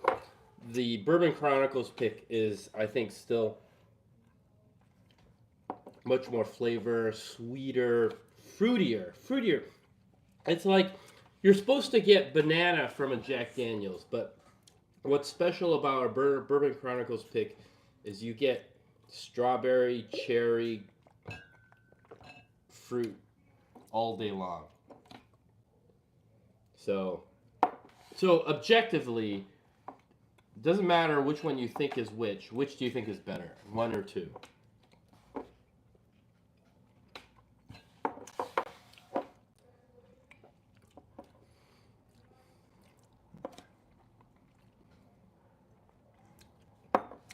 the Bourbon Chronicles pick is, I think, still much more flavor, sweeter, fruitier. It's like you're supposed to get banana from a Jack Daniels, but what's special about our Bourbon Chronicles pick is you get strawberry, cherry, fruit all day long. So objectively, it doesn't matter which one you think is which. Which do you think is better, 1 or 2?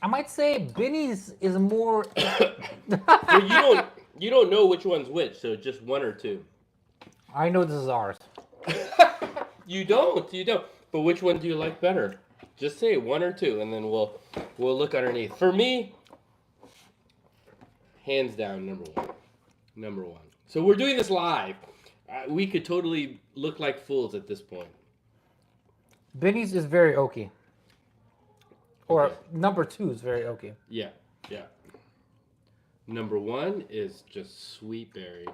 I might say Binny's is more. Well, you don't know which one's which, so just 1 or 2. I know this is ours. You don't. But which one do you like better? Just say 1 or 2, and then we'll look underneath. For me, hands down, number 1. So we're doing this live. We could totally look like fools at this point. Binny's is very oaky. Or Okay. number 2 is very oaky. Yeah. Number 1 is just sweet berry.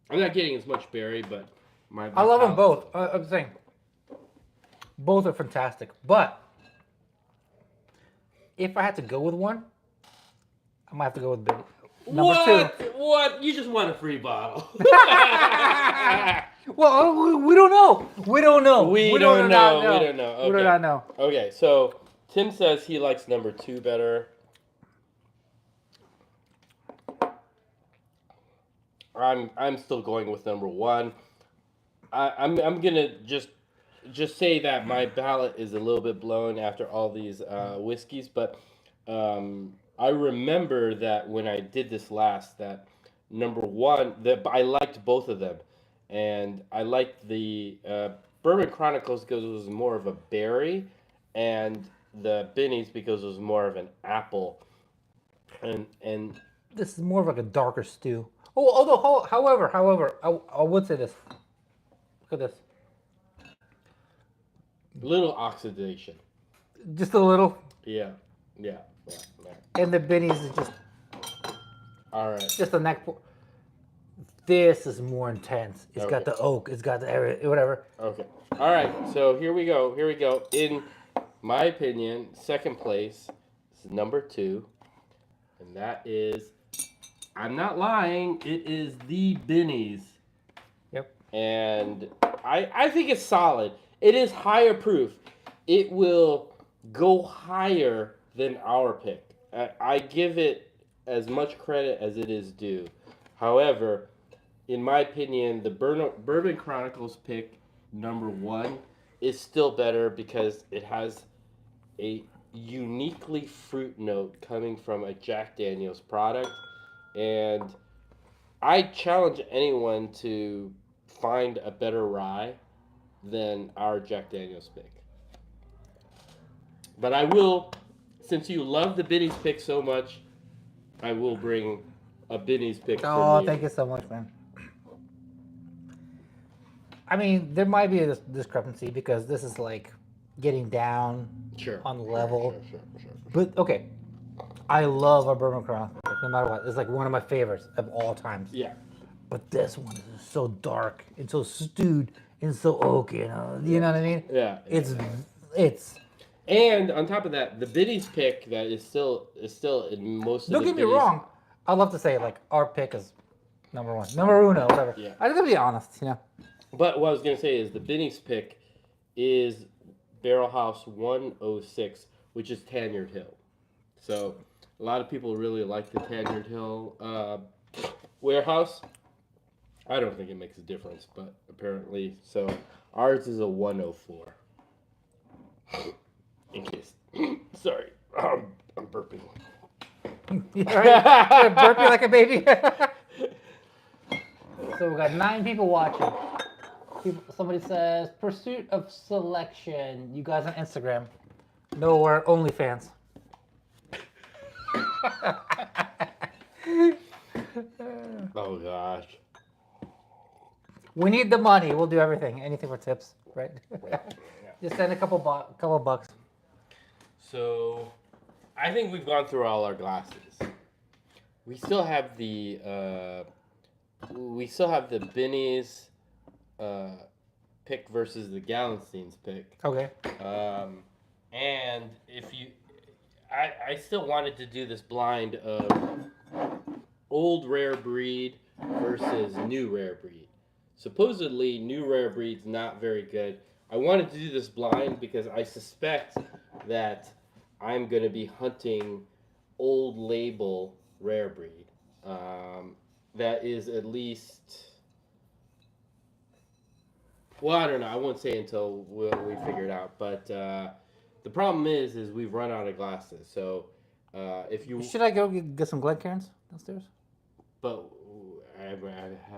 I'm not getting as much berry, but I love them both. I'm saying both are fantastic. But if I had to go with one, I might have to go with Binny. Number 2. What? You just want a free bottle. Well, we don't know. We don't know. We don't know. We do not know. Okay, so Tim says he likes number 2 better. I'm still going with number one. I'm gonna just say that my palate is a little bit blown after all these whiskeys, but I remember that when I did this last, that number one, that I liked both of them, and I liked the Bourbon Chronicles because it was more of a berry, and the Binny's because it was more of an apple, and This is more of like a darker stew. Oh, although, however, I would say this. Look at this. little oxidation. Just a little. Yeah, yeah, yeah. And the Binny's is All right. just the neck. This is more intense. It's got Okay. the oak. It's got the whatever. Okay. All right. So here we go. Here we go. In my opinion, second place is number two, and that is, I'm not lying, it is the Binny's. Yep. And I think it's solid. It is higher proof. It will go higher than our pick. I give it as much credit as it is due. However, in my opinion, the Bourbon Chronicles pick number one is still better because it has a uniquely fruit note coming from a Jack Daniel's product. And I challenge anyone to find a better rye than our Jack Daniel's pick. But I will, since you love the Binny's pick so much, I will bring a Binny's pick from Oh, you. thank you so much, man. I mean, there might be a discrepancy because this is like getting down on the level. Sure. But okay, I love our Bourbon Chronicles, no matter what. It's like one of my favorites of all times. Yeah. But this one is so dark and so stewed and so oaky. You know what I mean? Yeah. It's. And on top of that, the Binny's pick that is still in most of Don't the get me Binny's- wrong. I'd love to say like our pick is number one, number uno, whatever. Yeah. I gotta be honest, But what I was gonna say is the Binny's pick is Barrel House 106, which is Tanyard Hill. So a lot of people really like the Tanyard Hill warehouse. I don't think it makes a difference, but apparently so. Ours is a 104. In case, sorry, I'm burping. Right? Burping like a baby. So we got 9 people watching. Somebody says, pursuit of selection. You guys on Instagram. No, we're OnlyFans. Oh gosh. We need the money. We'll do everything. Anything for tips, right? Just send a couple bucks. So, I think we've gone through all our glasses. We still have the Binny's pick versus the Gallenstein's pick. Okay. And if you, I still wanted to do this blind of old rare breed versus new rare breed. Supposedly, new rare breed's not very good. I wanted to do this blind because I suspect that I'm going to be hunting old label rare breed. That is at least, well, I don't know. I won't say until we figure it out. But the problem is we've run out of glasses. So if you Should I go get some Glencairns downstairs? But I have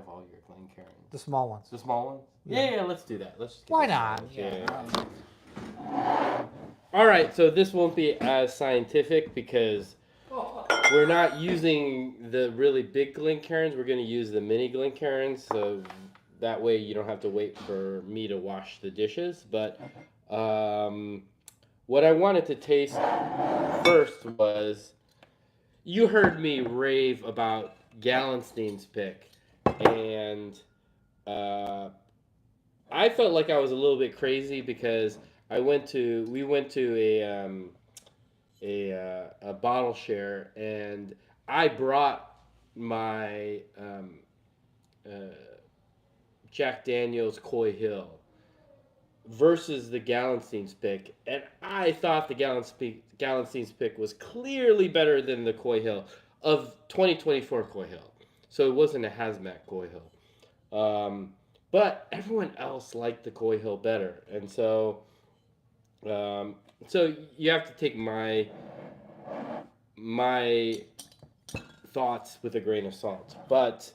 all your Glencairns. The small ones. The small ones? Yeah, let's do that. Let's just get Why the small not? ones. Yeah. All right, so this won't be as scientific because we're not using the really big Glencairns. We're going to use the mini Glencairns, so that way you don't have to wait for me to wash the dishes. But what I wanted to taste first was, you heard me rave about Gallenstein's pick, and I felt like I was a little bit crazy because we went to a bottle share, and I brought my Jack Daniel's Coy Hill versus the Gallenstein's pick, and I thought the Gallenstein's pick was clearly better than the Coy Hill of 2024 Coy Hill. So it wasn't a hazmat Coy Hill. But everyone else liked the Coy Hill better. And um, so you have to take my thoughts with a grain of salt. But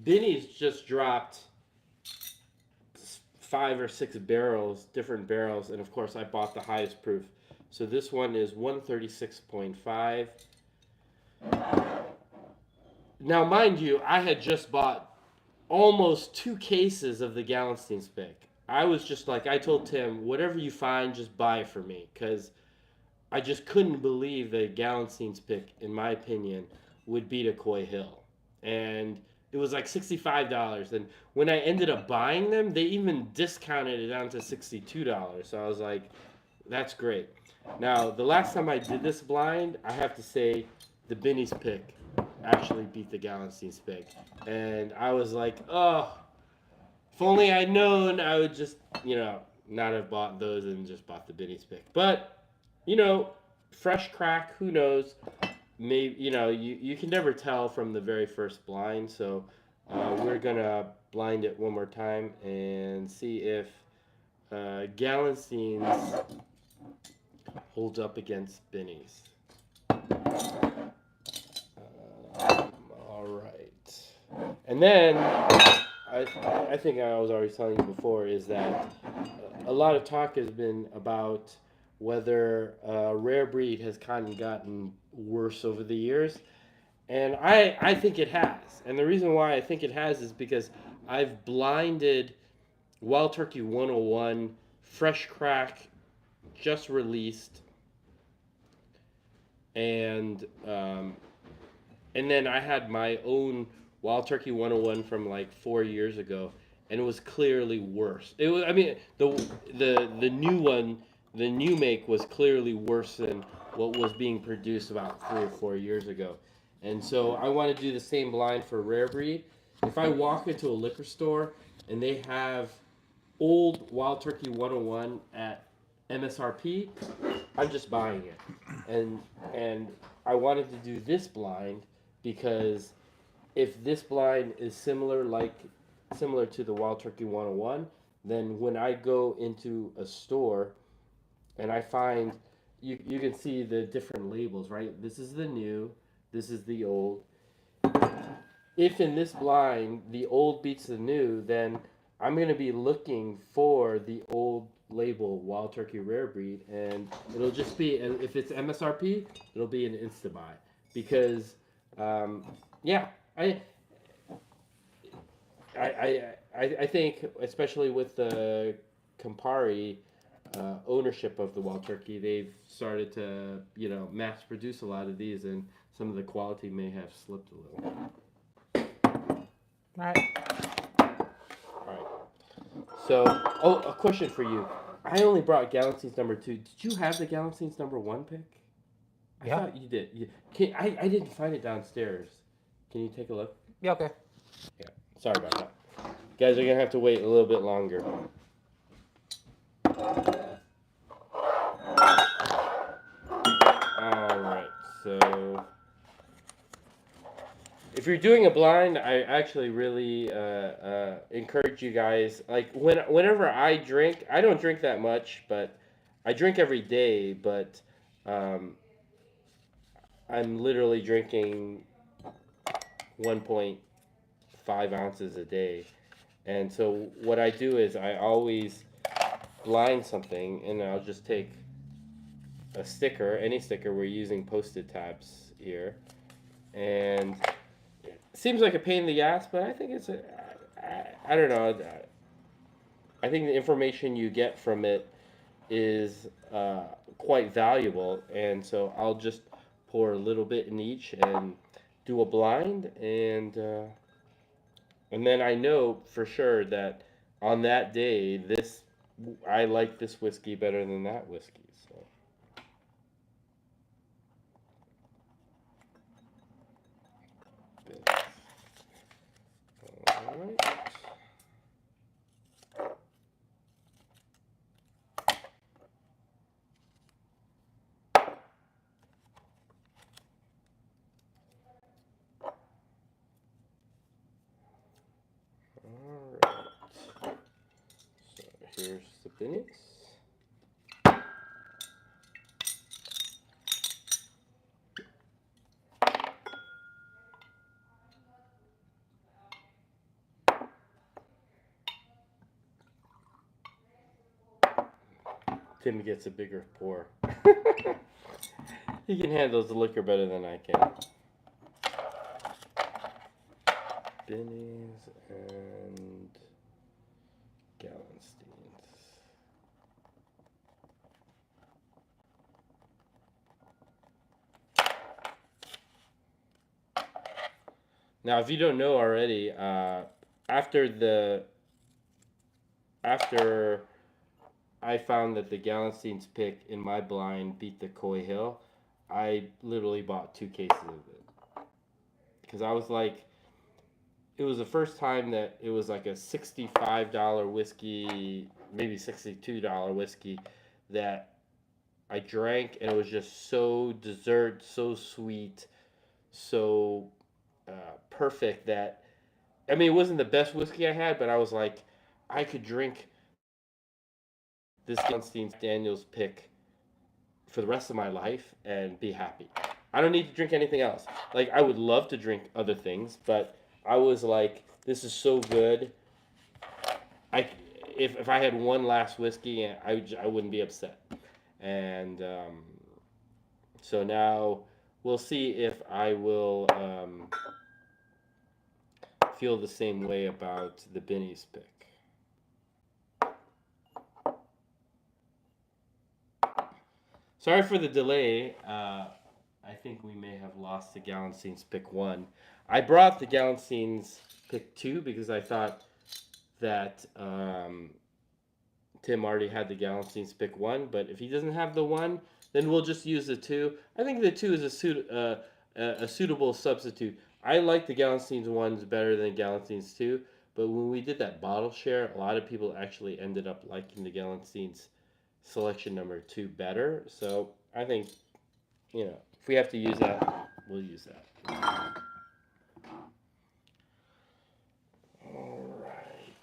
Binny's just dropped 5 or 6 barrels, different barrels, and of course I bought the highest proof. So this one is 136.5. Now, mind you, I had just bought almost 2 cases of the Gallenstein Spick. I was just like, I told Tim, whatever you find, just buy it for me, because I just couldn't believe that Gallenstein's pick, in my opinion, would beat a Coy Hill. And it was like $65. And when I ended up buying them, they even discounted it down to $62. So I was like, that's great. Now, the last time I did this blind, I have to say the Binny's pick actually beat the Gallenstein's pick. And I was like, oh, if only I'd known, I would just, not have bought those and just bought the Binny's pick. But fresh crack, who knows? Maybe, you can never tell from the very first blind. So we're going to blind it one more time and see if Gallenstein's holds up against Binny's. All right. And then I think I was already telling you before is that a lot of talk has been about whether rare breed has kind of gotten worse over the years. And I think it has. And the reason why I think it has is because I've blinded Wild Turkey 101, fresh crack, just released. And then I had my own Wild Turkey 101 from like 4 years ago, and it was clearly worse. It was, I mean, the new one, the new make was clearly worse than what was being produced about 3 or 4 years ago. And so I want to do the same blind for rare breed. If I walk into a liquor store and they have old Wild Turkey 101 at MSRP, I'm just buying it. And I wanted to do this blind because if this blind is similar to the Wild Turkey 101, then when I go into a store and I find, you can see the different labels, right? This is the new, this is the old. If in this blind the old beats the new, then I'm going to be looking for the old label Wild Turkey Rare Breed, and it'll just be, if it's MSRP, it'll be an insta buy because I think, especially with the Campari ownership of the Wild Turkey, they've started to mass produce a lot of these, and some of the quality may have slipped a little. All right. So, a question for you. I only brought Gallenstein's number 2. Did you have the Gallenstein's number 1 pick? I thought you did. I didn't find it downstairs. Can you take a look? Yeah, okay. Yeah, sorry about that. Guys are going to have to wait a little bit longer. Alright, so if you're doing a blind, I actually really encourage you guys. Like whenever I drink, I don't drink that much, but I drink every day. But I'm literally drinking 1.5 ounces a day, and so what I do is I always blind something, and I'll just take a sticker, any sticker. We're using Post-it tabs here, and seems like a pain in the ass, but I think I don't know. I think the information you get from it is quite valuable, and so I'll just pour a little bit in each and do a blind, and then I know for sure that on that day, I like this whiskey better than that whiskey. So. All right. here's the Binnies. Tim gets a bigger pour. He can handle the liquor better than I can. Binnies and Gallensteins. Now, if you don't know already, after I found that the Gallenstein's pick in my blind beat the Coy Hill, I literally bought 2 cases of it. Because I was like, it was the first time that it was like a $65 whiskey, maybe $62 whiskey that I drank, and it was just so dessert, so sweet, so perfect that, I mean, it wasn't the best whiskey I had, but I was like, I could drink this Gallenstein Daniels pick for the rest of my life and be happy. I don't need to drink anything else. Like, I would love to drink other things, but I was like, this is so good. If I had one last whiskey, I wouldn't be upset. And so now we'll see if I will feel the same way about the Binny's pick. Sorry for the delay. I think we may have lost the Gallenstein's pick 1. I brought the Gallenstein's pick 2 because I thought that Tim already had the Gallenstein's pick 1, but if he doesn't have the 1, then we'll just use the 2. I think the 2 is a suitable substitute. I like the Gallenstein's 1s better than Gallenstein's 2, but when we did that bottle share, a lot of people actually ended up liking the Gallenstein's selection number 2 better. So I think, you know, if we have to use that, we'll use that. All right.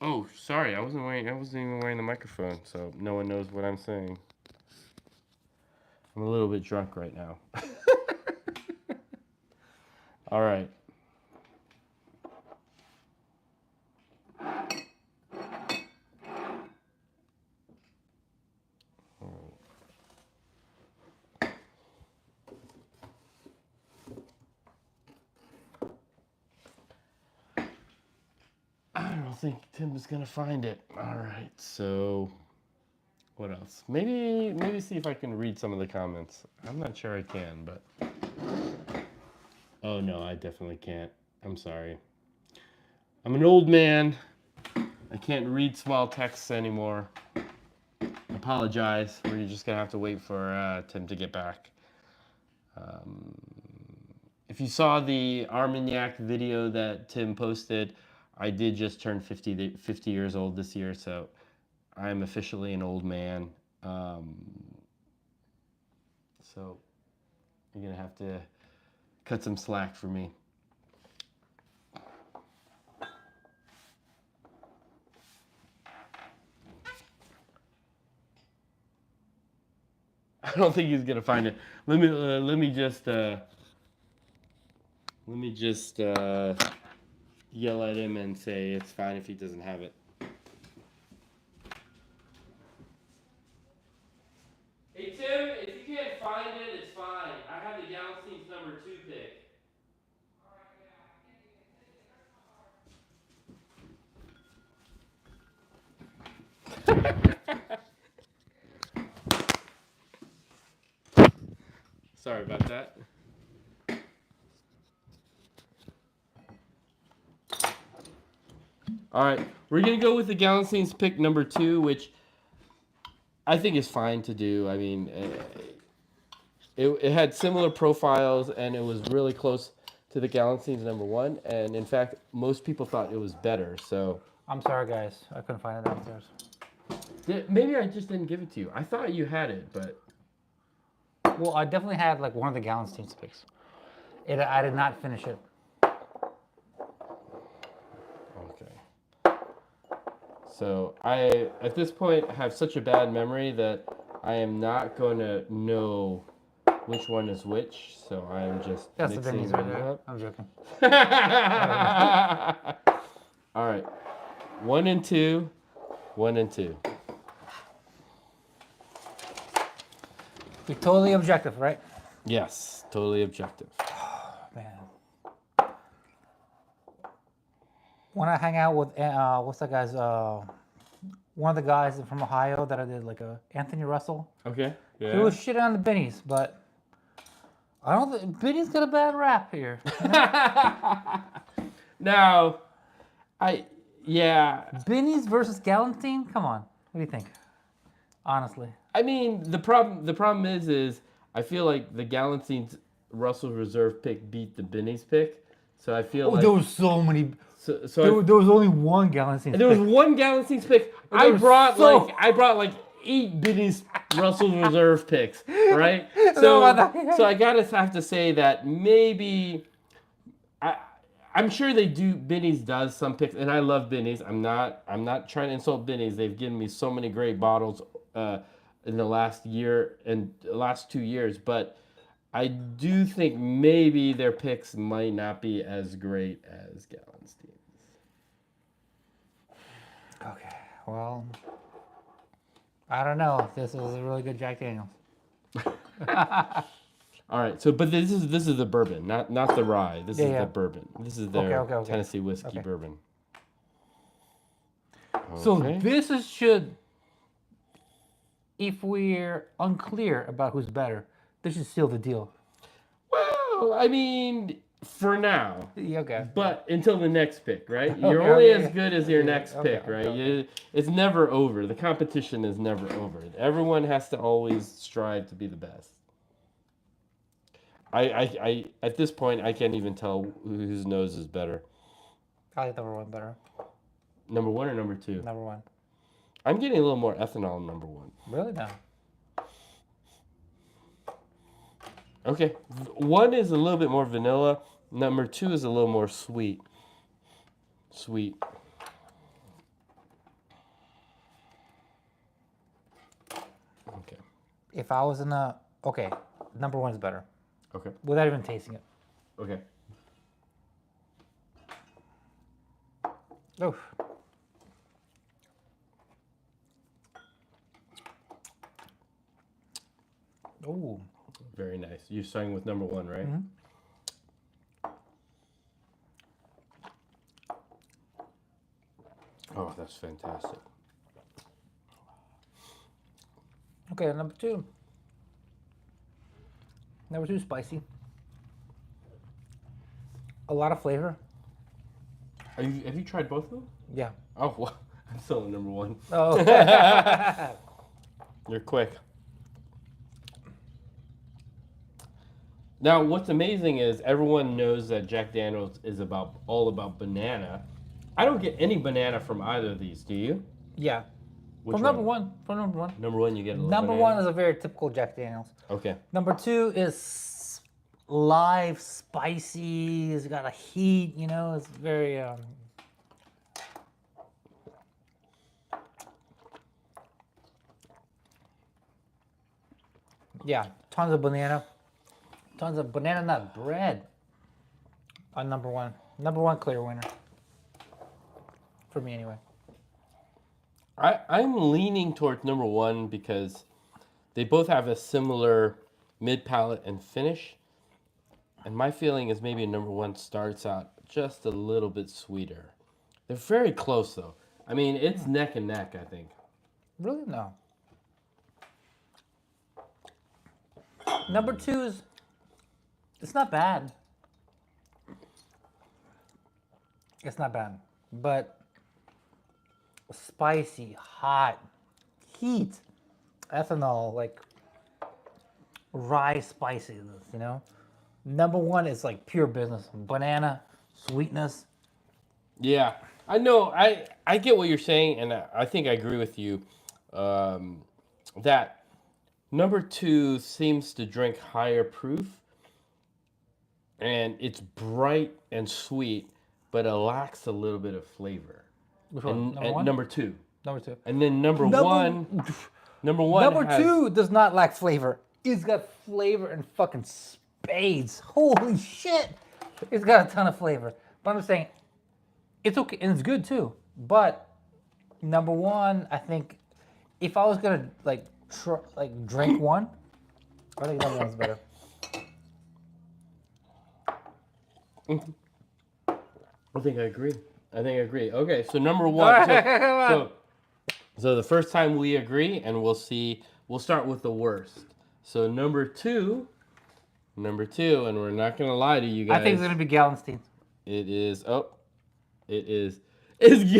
Oh, sorry, I wasn't even wearing the microphone, so no one knows what I'm saying. I'm a little bit drunk right now. All right. I don't think Tim is gonna find it. All right, so what else? Maybe see if I can read some of the comments. I'm not sure I can, but oh no, I definitely can't. I'm sorry. I'm an old man. I can't read small texts anymore. I apologize. We're just gonna have to wait for Tim to get back. If you saw the Armagnac video that Tim posted, I did just turn 50 years old this year, so I'm officially an old man. So you're gonna have to cut some slack for me. I don't think he's gonna find it. Let me just yell at him and say it's fine if he doesn't have it. Hey Tim, if you can't find it, it's fine. I have the Gallenstein's number 2 pick. Sorry about that. All right, we're gonna go with the Gallenstein's pick number 2, which I think is fine to do. I mean, it had similar profiles, and it was really close to the Gallenstein's number 1. And in fact, most people thought it was better. So I'm sorry, guys. I couldn't find it downstairs. Maybe I just didn't give it to you. I thought you had it, but well, I definitely had like one of the Gallenstein's picks. I did not finish it. So I, at this point, have such a bad memory that I am not going to know which one is which. So I am just That's the mixing Binny's right them there. up. I'm joking. All right, 1 and 2, 1 and 2. You're totally objective, right? Yes, totally objective. Man. When I hang out with what's that guy's one of the guys from Ohio that I did like Anthony Russell. Okay. Yeah. He was shitting on the Binnies, but I don't think Binny's got a bad rap here. You know? Now, Binny's versus Gallenstein? Come on. What do you think? Honestly. I mean, the problem is I feel like the Gallenstein's Russell Reserve pick beat the Binny's pick. So I feel like there was so many. So there was only one Gallenstein. There was one Gallenstein's pick. I brought like 8 Binny's Russell Reserve picks, right? So I gotta have to say that maybe I'm sure they do. Binny's does some picks, and I love Binny's. I'm not trying to insult Binny's. They've given me so many great bottles in the last year and the last 2 years, but I do think maybe their picks might not be as great as Gallenstein's. Okay, well, I don't know. This is a really good Jack Daniels. All right, so but this is the bourbon, not the rye. This is the bourbon. This is their Tennessee whiskey bourbon. Okay. So this should, if we're unclear about who's better, this should seal the deal. Well, I mean, for now. Okay. But until the next pick, right? You're only as good as your next pick, right? It's never over. The competition is never over. Everyone has to always strive to be the best. I at this point I can't even tell whose nose is better. I like number 1 better. Number 1 or number 2? Number 1. I'm getting a little more ethanol in number 1. Really? No. Okay. 1 is a little bit more vanilla. Number 2 is a little more sweet. Sweet. Okay. If I was in a... Okay. Number 1 is better. Okay. Without even tasting it. Okay. Oof. Ooh. Very nice. You're starting with number 1, right? Mm-hmm. Oh, that's fantastic. Okay, number 2. Number 2 is spicy. A lot of flavor. Have you tried both of them? Yeah. Oh, well, I'm still in number 1. Oh. You're quick. Now, what's amazing is everyone knows that Jack Daniels is all about banana. I don't get any banana from either of these. Do you? Yeah. Which From number 1. From number 1. Number 1, you get a little Number banana? 1 is a very typical Jack Daniels. Okay. Number 2 is live, spicy. It's got a heat, you know. It's very... Yeah, tons of banana. Tons of banana nut bread on number 1. Number 1 clear winner. For me, anyway. I'm leaning towards number 1 because they both have a similar mid-palate and finish. And my feeling is maybe number 1 starts out just a little bit sweeter. They're very close, though. I mean, it's neck and neck, I think. Really? No. Number 2 is... It's not bad. It's not bad. But spicy, hot, heat, ethanol, like rye spiciness, you know? Number 1 is like pure business. Banana, sweetness. Yeah, I know. I get what you're saying, and I think I agree with you that number 2 seems to drink higher proof, and it's bright and sweet, but it lacks a little bit of flavor. Which one? And Number 1? number 2. Number 2. And then number one Number has, 2 does not lack flavor. It's got flavor in fucking spades. Holy shit! It's got a ton of flavor. But I'm just saying, it's okay and it's good too. But number 1, I think, if I was gonna drink one, I think number 1's better. I think I agree. Okay, so number 1. So the first time we agree, and we'll see. We'll start with the worst. So number two, and we're not gonna lie to you guys. I think it's gonna be Gallenstein. It is. It's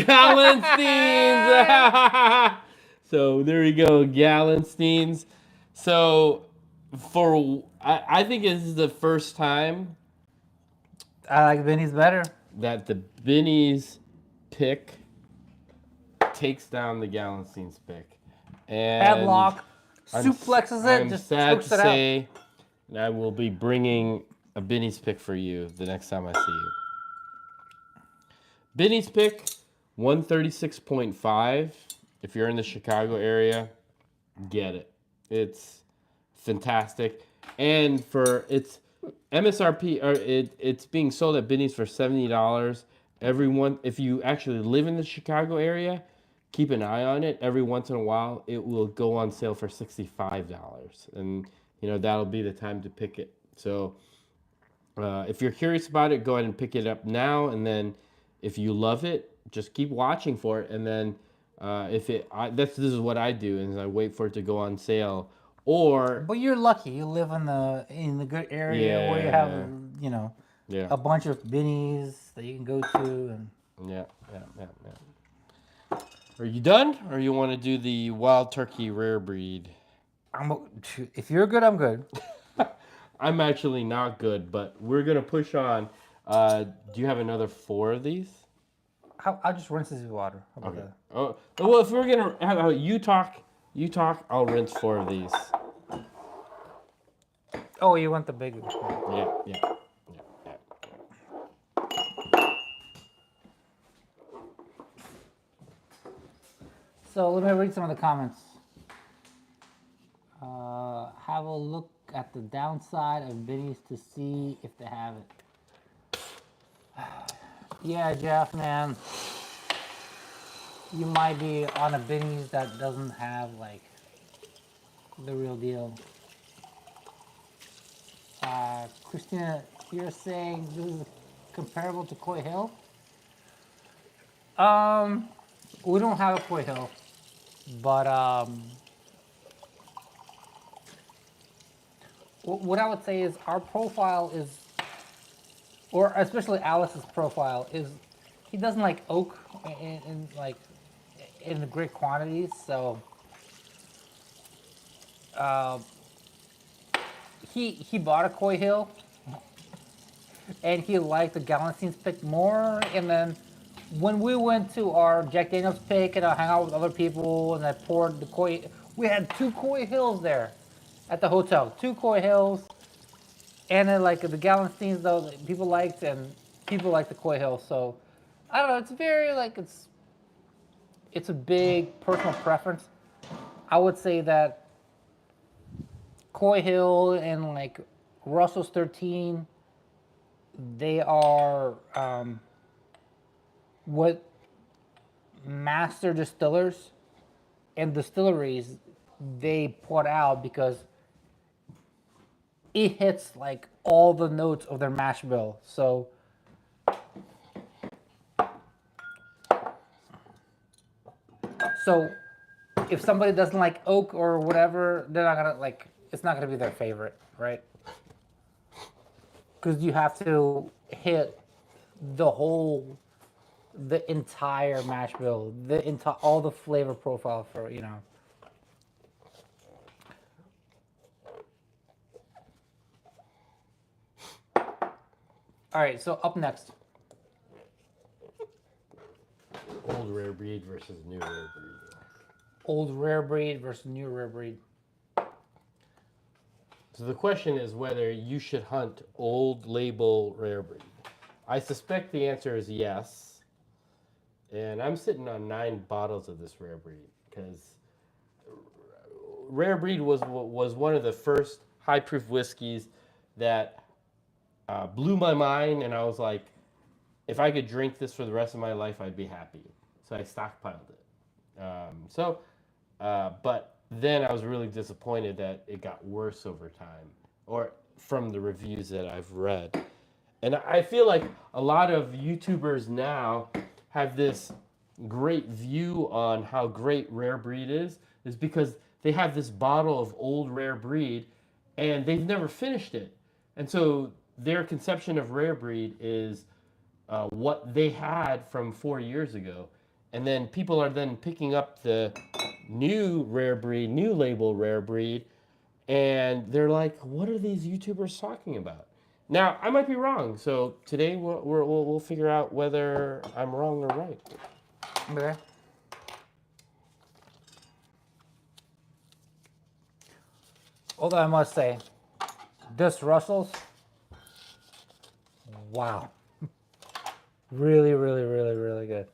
Gallenstein's. So there we go, Gallenstein's. So I think this is the first time. I like Binny's better. That the Binny's pick takes down the Gallenstein's pick. And Headlock, suplexes it, I'm just sad swoops to it say that I will be bringing a Binny's pick for you the next time I see you. Binny's pick, 136.5. If you're in the Chicago area, get it. It's fantastic. And for its MSRP, or it's being sold at Binny's for $70. Everyone, if you actually live in the Chicago area, keep an eye on it. Every once in a while, it will go on sale for $65, and that'll be the time to pick it. So, if you're curious about it, go ahead and pick it up now. And then, if you love it, just keep watching for it. And then, this is what I do, is I wait for it to go on sale. But you're lucky. You live in the good area where you have a bunch of Binny's that you can go to. And yeah. Are you done, or you want to do the wild turkey rare breed? If you're good, I'm good. I'm actually not good, but we're gonna push on. Do you have another 4 of these? I'll just rinse this with water. How about that? Oh, well, if we're gonna have you talk, I'll rinse 4 of these. Oh, you want the big one? Yeah. So let me read some of the comments. Have a look at the downside of Binny's to see if they have it. Yeah, Jeff, man. You might be on a Binny's that doesn't have, the real deal. Christina, you're saying this is comparable to Coy Hill? We don't have a Coy Hill, but what I would say is our profile is, or especially Alice's profile is, he doesn't like oak in the great quantities. So he bought a Coy Hill, and he liked the Gallenstein's pick more. And then when we went to our Jack Daniel's pick and I hung out with other people and I poured the Coy, we had 2 Coy Hills there at the hotel. 2 Coy Hills, and then the Gallensteins though people liked, and people like the Coy Hill. So I don't know. It's very it's a big personal preference. I would say that Coy Hill and Russell's 13, they are what master distillers and distilleries they put out, because it hits all the notes of their mash bill. So if somebody doesn't like oak or whatever, they're not gonna it's not gonna be their favorite, right? Because you have to hit the entire mash bill, all the flavor profile for All right, so up next. Old rare breed versus new rare breed. Old rare breed versus new rare breed. So the question is whether you should hunt old label rare breed. I suspect the answer is yes. and I'm sitting on 9 bottles of this rare breed because rare breed was one of the first high proof whiskeys that blew my mind, and I was like, if I could drink this for the rest of my life, I'd be happy. So I stockpiled it. But then I was really disappointed that it got worse over time, or from the reviews that I've read. And I feel like a lot of YouTubers now have this great view on how great rare breed is because they have this bottle of old rare breed and they've never finished it. And so their conception of rare breed is what they had from 4 years ago. And then people are then picking up the new rare breed, new label rare breed, and they're like, what are these YouTubers talking about? Now, I might be wrong, so today we'll figure out whether I'm wrong or right. Okay. Although I must say, this Russell's, wow. Really, really, really, really good.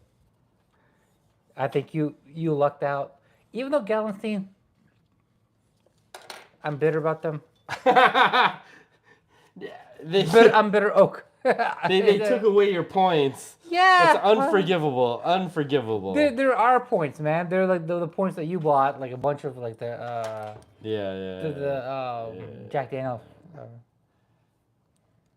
I think you lucked out. Even though Gallenstein, I'm bitter about them. I'm bitter oak. They took away your points. Yeah. That's unforgivable. Unforgivable. There are points, man. They're like the points that you bought, like a bunch of like the Jack Daniels.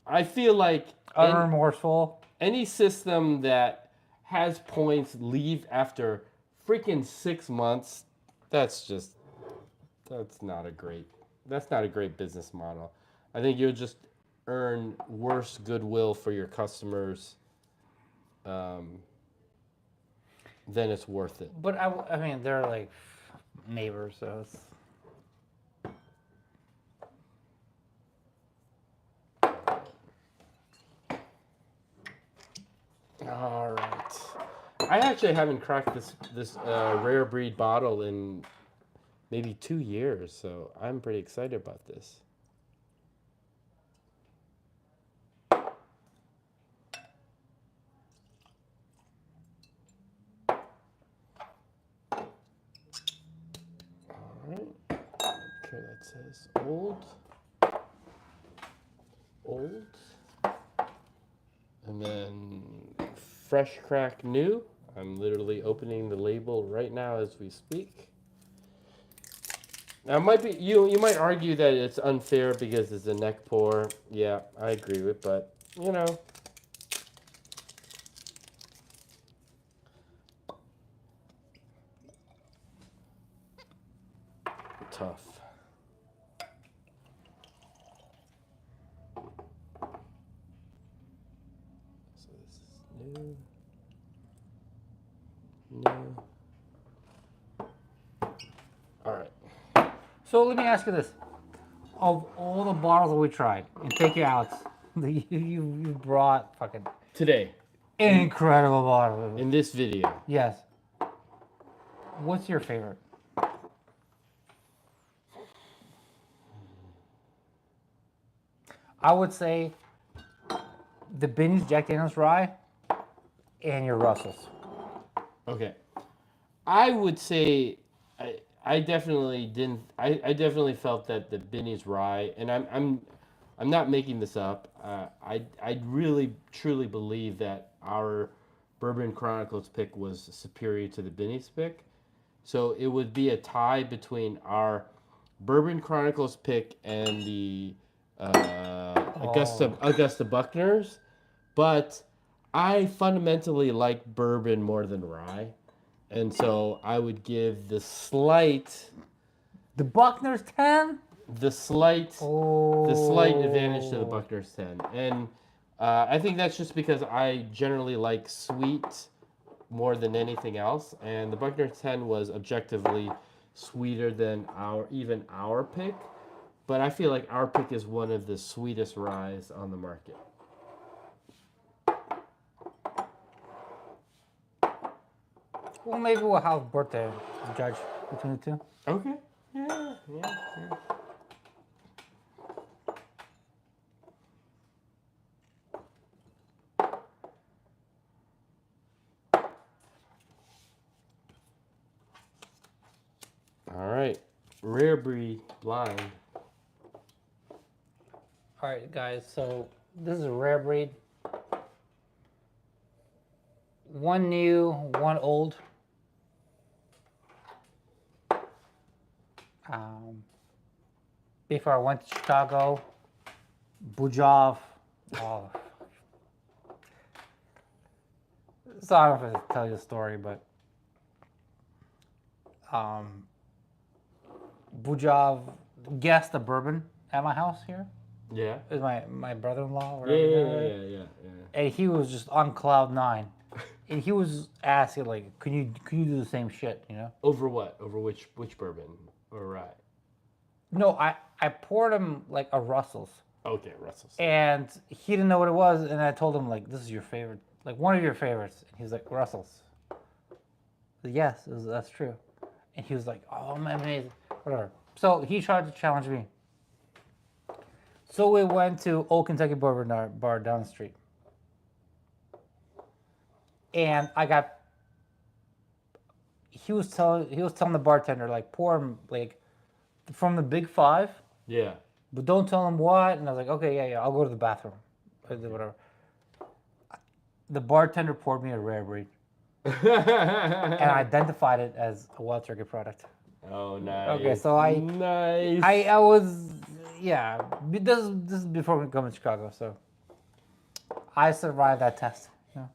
I feel like unremorseful. Any system that has points leave after freaking 6 months, that's not a great business model. I think you'll just earn worse goodwill for your customers than it's worth it. But I mean, they're like neighbors, so it's... All right. I actually haven't cracked this rare breed bottle in maybe 2 years, so I'm pretty excited about this. All right. Okay, that says old, and then fresh crack new. I'm literally opening the label right now as we speak. Now, it might be you might argue that it's unfair because it's a neck pour. Yeah, I agree with, but you know. Tough. So this is new. All right. So let me ask you this: of all the bottles that we tried, and take you out, you brought fucking today incredible bottle in this video. Yes. What's your favorite? I would say the Binny's Jack Daniels Rye and your Russells. Okay. I would say I definitely didn't. I definitely felt that the Binny's Rye, and I'm not making this up. I really truly believe that our Bourbon Chronicles pick was superior to the Binny's pick. So it would be a tie between our Bourbon Chronicles pick and the Augusta Buckners, but I fundamentally like bourbon more than rye, and so I would give the Buckner's 10, the slight advantage to the Buckner's 10, and I think that's just because I generally like sweet more than anything else, and the Buckner's 10 was objectively sweeter than our pick. But I feel like our pick is one of the sweetest ryes on the market. Well, maybe we'll have birthday judge between the two. Okay. Yeah. Rare breed blind. All right, guys. So this is a rare breed. One new, one old. Before I went to Chicago, Bujov. Oh. So I don't know if I can tell you the story, but Bujov guessed a bourbon at my house here. Yeah. It was my brother-in-law. Yeah. And he was just on cloud 9. And he was asking, like, can you do the same shit, you know? Over what? Over which bourbon or rye? No, I poured him like a Russell's. Okay, Russell's. And he didn't know what it was, and I told him, like, this is your favorite, like one of your favorites. And he's like, Russell's. I said, yes, that's true. And he was like, oh man, amazing, whatever. So he tried to challenge me. So we went to Old Kentucky Bourbon Bar down the street. And he was telling the bartender, like, pour him, like, from the big 5. Yeah. But don't tell him what. And I was like, okay, yeah, I'll go to the bathroom. Whatever. The bartender poured me a rare breed. And I identified it as a Wild Turkey product. Oh, nice. Okay, so I was, yeah. This is before we come to Chicago, so I survived that test. Yeah.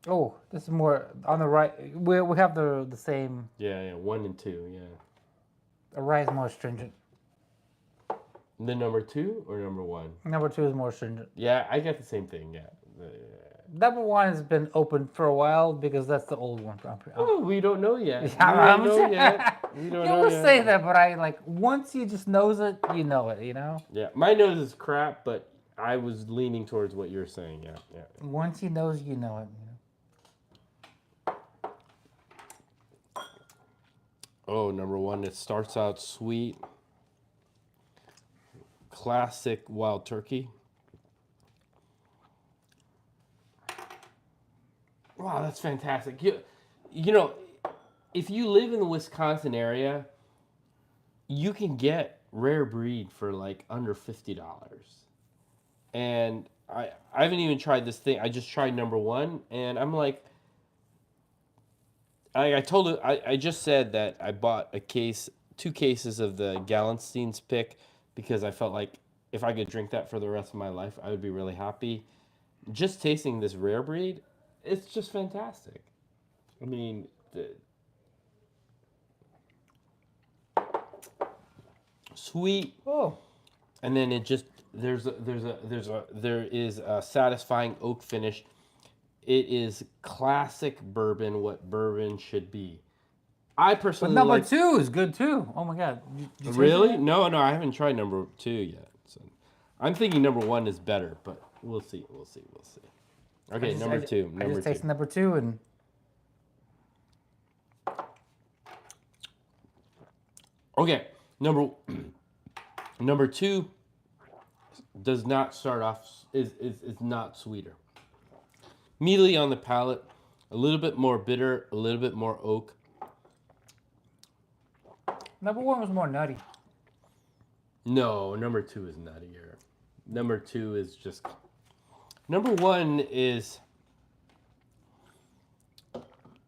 Oh, this is more on the right. We have the same. Yeah, 1 and 2, yeah. The right is more stringent. The number 2 or number 1? Number 2 is more stringent. Yeah, I got the same thing. Yeah. Number 1 has been open for a while because that's the old one. Oh, we don't know yet. Yeah, we don't know yet. We don't you know will yet. say that, but I like once you just knows it, you know it. You know. Yeah, my nose is crap, but I was leaning towards what you're saying. Yeah. Once he knows, you know it. Oh, number 1, it starts out sweet. Classic Wild Turkey. Wow, that's fantastic. You know, if you live in the Wisconsin area, you can get rare breed for like under $50. And I haven't even tried this thing. I just tried number 1, and I'm like, I just said that I bought 2 cases of the Gallenstein's pick because I felt like if I could drink that for the rest of my life, I would be really happy. Just tasting this rare breed, it's just fantastic. I mean, sweet. Oh. And then it just there is a satisfying oak finish. It is classic bourbon, what bourbon should be. I personally But number 2 is good too. Oh my god. Did you really? No, I haven't tried number 2 yet. So I'm thinking number 1 is better, but we'll see. Okay, number 2. I just tasted number 2 and. Okay, number 2 does not start off is not sweeter. Immediately on the palate, a little bit more bitter, a little bit more oak. Number 1 was more nutty. No, number 2 is nuttier. Number 2 is just. Number 1 is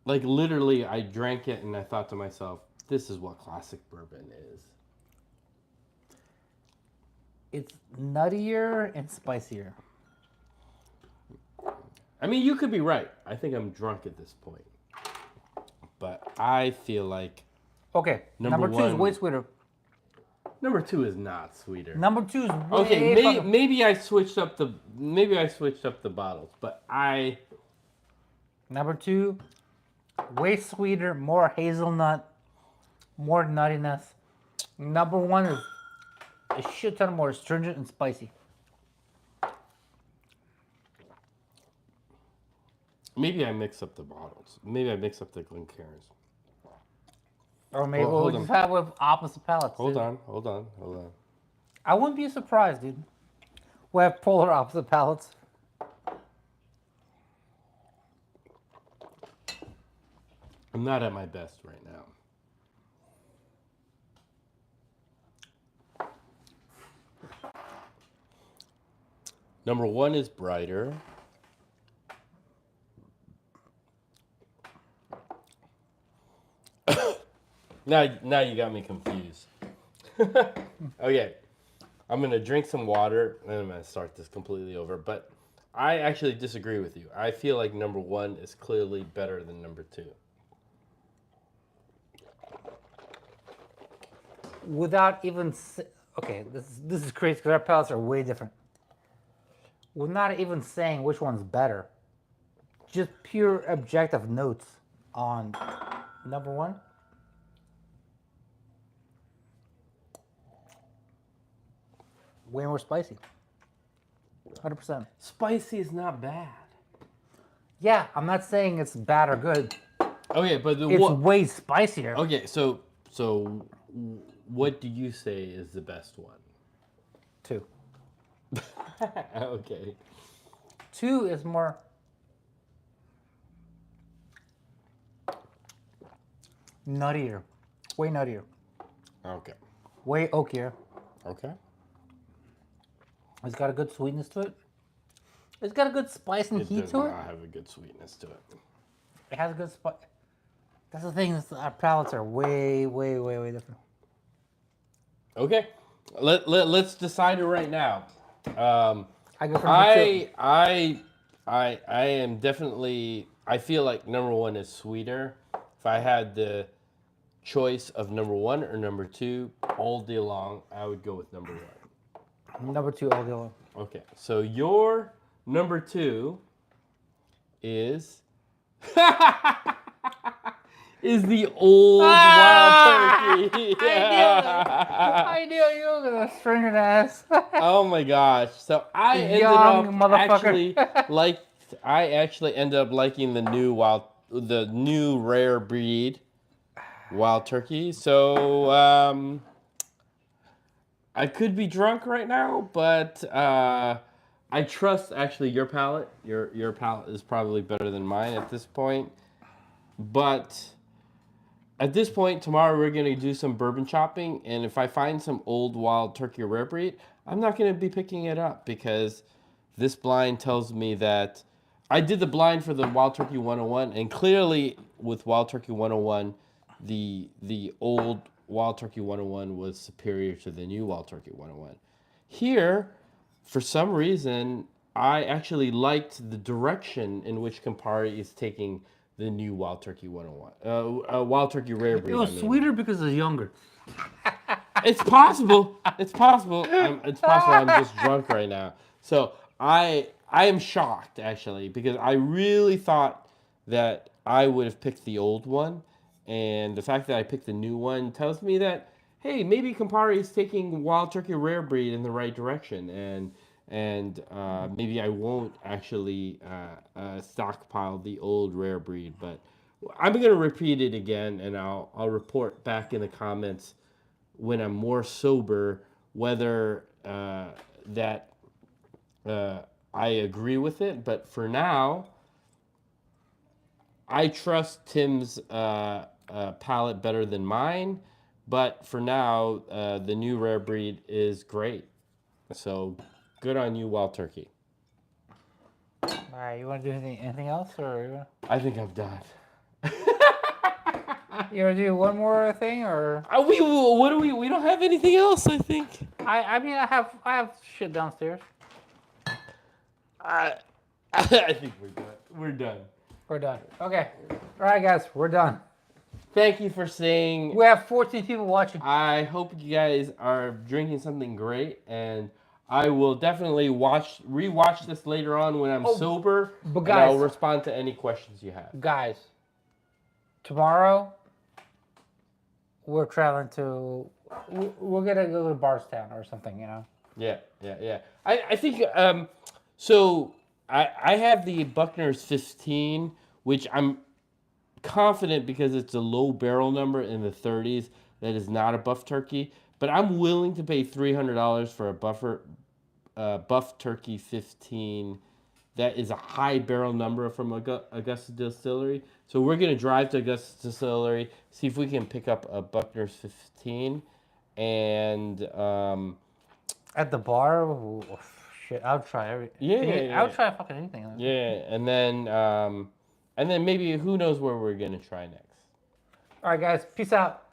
like literally I drank it and I thought to myself, this is what classic bourbon is. It's nuttier and spicier. I mean, you could be right. I think I'm drunk at this point. But I feel like okay, number 2 is way sweeter. Number 2 is not sweeter. Number 2 is way okay. Maybe I switched up the bottles, but Number 2, way sweeter, more hazelnut, more nuttiness. Number 1 is a shit ton more astringent and spicy. Maybe I mix up the bottles. Maybe I mix up the Glencairns. Or maybe we'll just have with opposite palates. Hold on. I wouldn't be surprised, dude. We have polar opposite palates. I'm not at my best right now. Number 1 is brighter. Now you got me confused. Okay, I'm gonna drink some water and I'm gonna start this completely over. But I actually disagree with you. I feel like number 1 is clearly better than number 2. Without even okay, this is crazy because our palates are way different. We're not even saying which one's better. Just pure objective notes on number 1. Way more spicy. 100%. Spicy is not bad. Yeah, I'm not saying it's bad or good. Okay, but it's way spicier. Okay, so what do you say is the best one? 2. Okay. 2 is more. Nuttier. Way nuttier. Okay. Way oakier. Okay. It's got a good sweetness to it. It's got a good spice and heat to it. It does not have a good sweetness to it. It has a good spice. That's the thing. Our palates are way, way, way, way different. Okay. Let's decide it right now. I go for number 2. I am definitely. I feel like number 1 is sweeter. If I had the choice of number 1 or number 2 all day long, I would go with number 1. Number 2 all day long. Okay, so your number 2 is is the old wild turkey. I knew you were gonna string an ass. Oh my gosh! So I ended up liking the new rare breed wild turkey. So I could be drunk right now, but I trust actually your palate. Your palate is probably better than mine at this point. But at this point, tomorrow we're going to do some bourbon chopping, and if I find some old wild turkey rare breed, I'm not going to be picking it up because this blind tells me that I did the blind for the Wild Turkey 101, and clearly with Wild Turkey 101, the old Wild Turkey 101 was superior to the new Wild Turkey 101. Here, for some reason, I actually liked the direction in which Campari is taking the new Wild Turkey 101. Wild Turkey rare breed. It was sweeter because it's younger. It's possible. It's possible. It's possible I'm just drunk right now. So I am shocked, actually, because I really thought that I would have picked the old one. And the fact that I picked the new one tells me that, hey, maybe Campari is taking Wild Turkey rare breed in the right direction. And maybe I won't actually stockpile the old rare breed. But I'm going to repeat it again, and I'll report back in the comments when I'm more sober whether that I agree with it. But for now, I trust Tim's palate better than mine. But for now, the new rare breed is great. So good on you, Wild Turkey. All right, you want to do anything else, or? I think I'm done. You want to do one more thing, or? We don't have anything else, I think. I mean, I have shit downstairs. I think we're done. We're done. Okay. All right, guys, we're done. Thank you for staying. We have 14 people watching. I hope you guys are drinking something great, and I will definitely rewatch this later on when I'm sober, but guys, and I'll respond to any questions you have. Guys, tomorrow we're traveling to. We're gonna go to Bardstown or something, you know. Yeah. I think so. I have the Buckner's 15, which I'm confident because it's a low barrel number in the 30s that is not a buff turkey, but I'm willing to pay $300 for a buff turkey 15 that is a high barrel number from Augusta Distillery. So we're gonna drive to Augusta Distillery, see if we can pick up a Buckner's 15, and at the bar. Ooh, shit, I'll try I'll try fucking anything. Yeah, and then maybe who knows where we're gonna try next. All right, guys, peace out.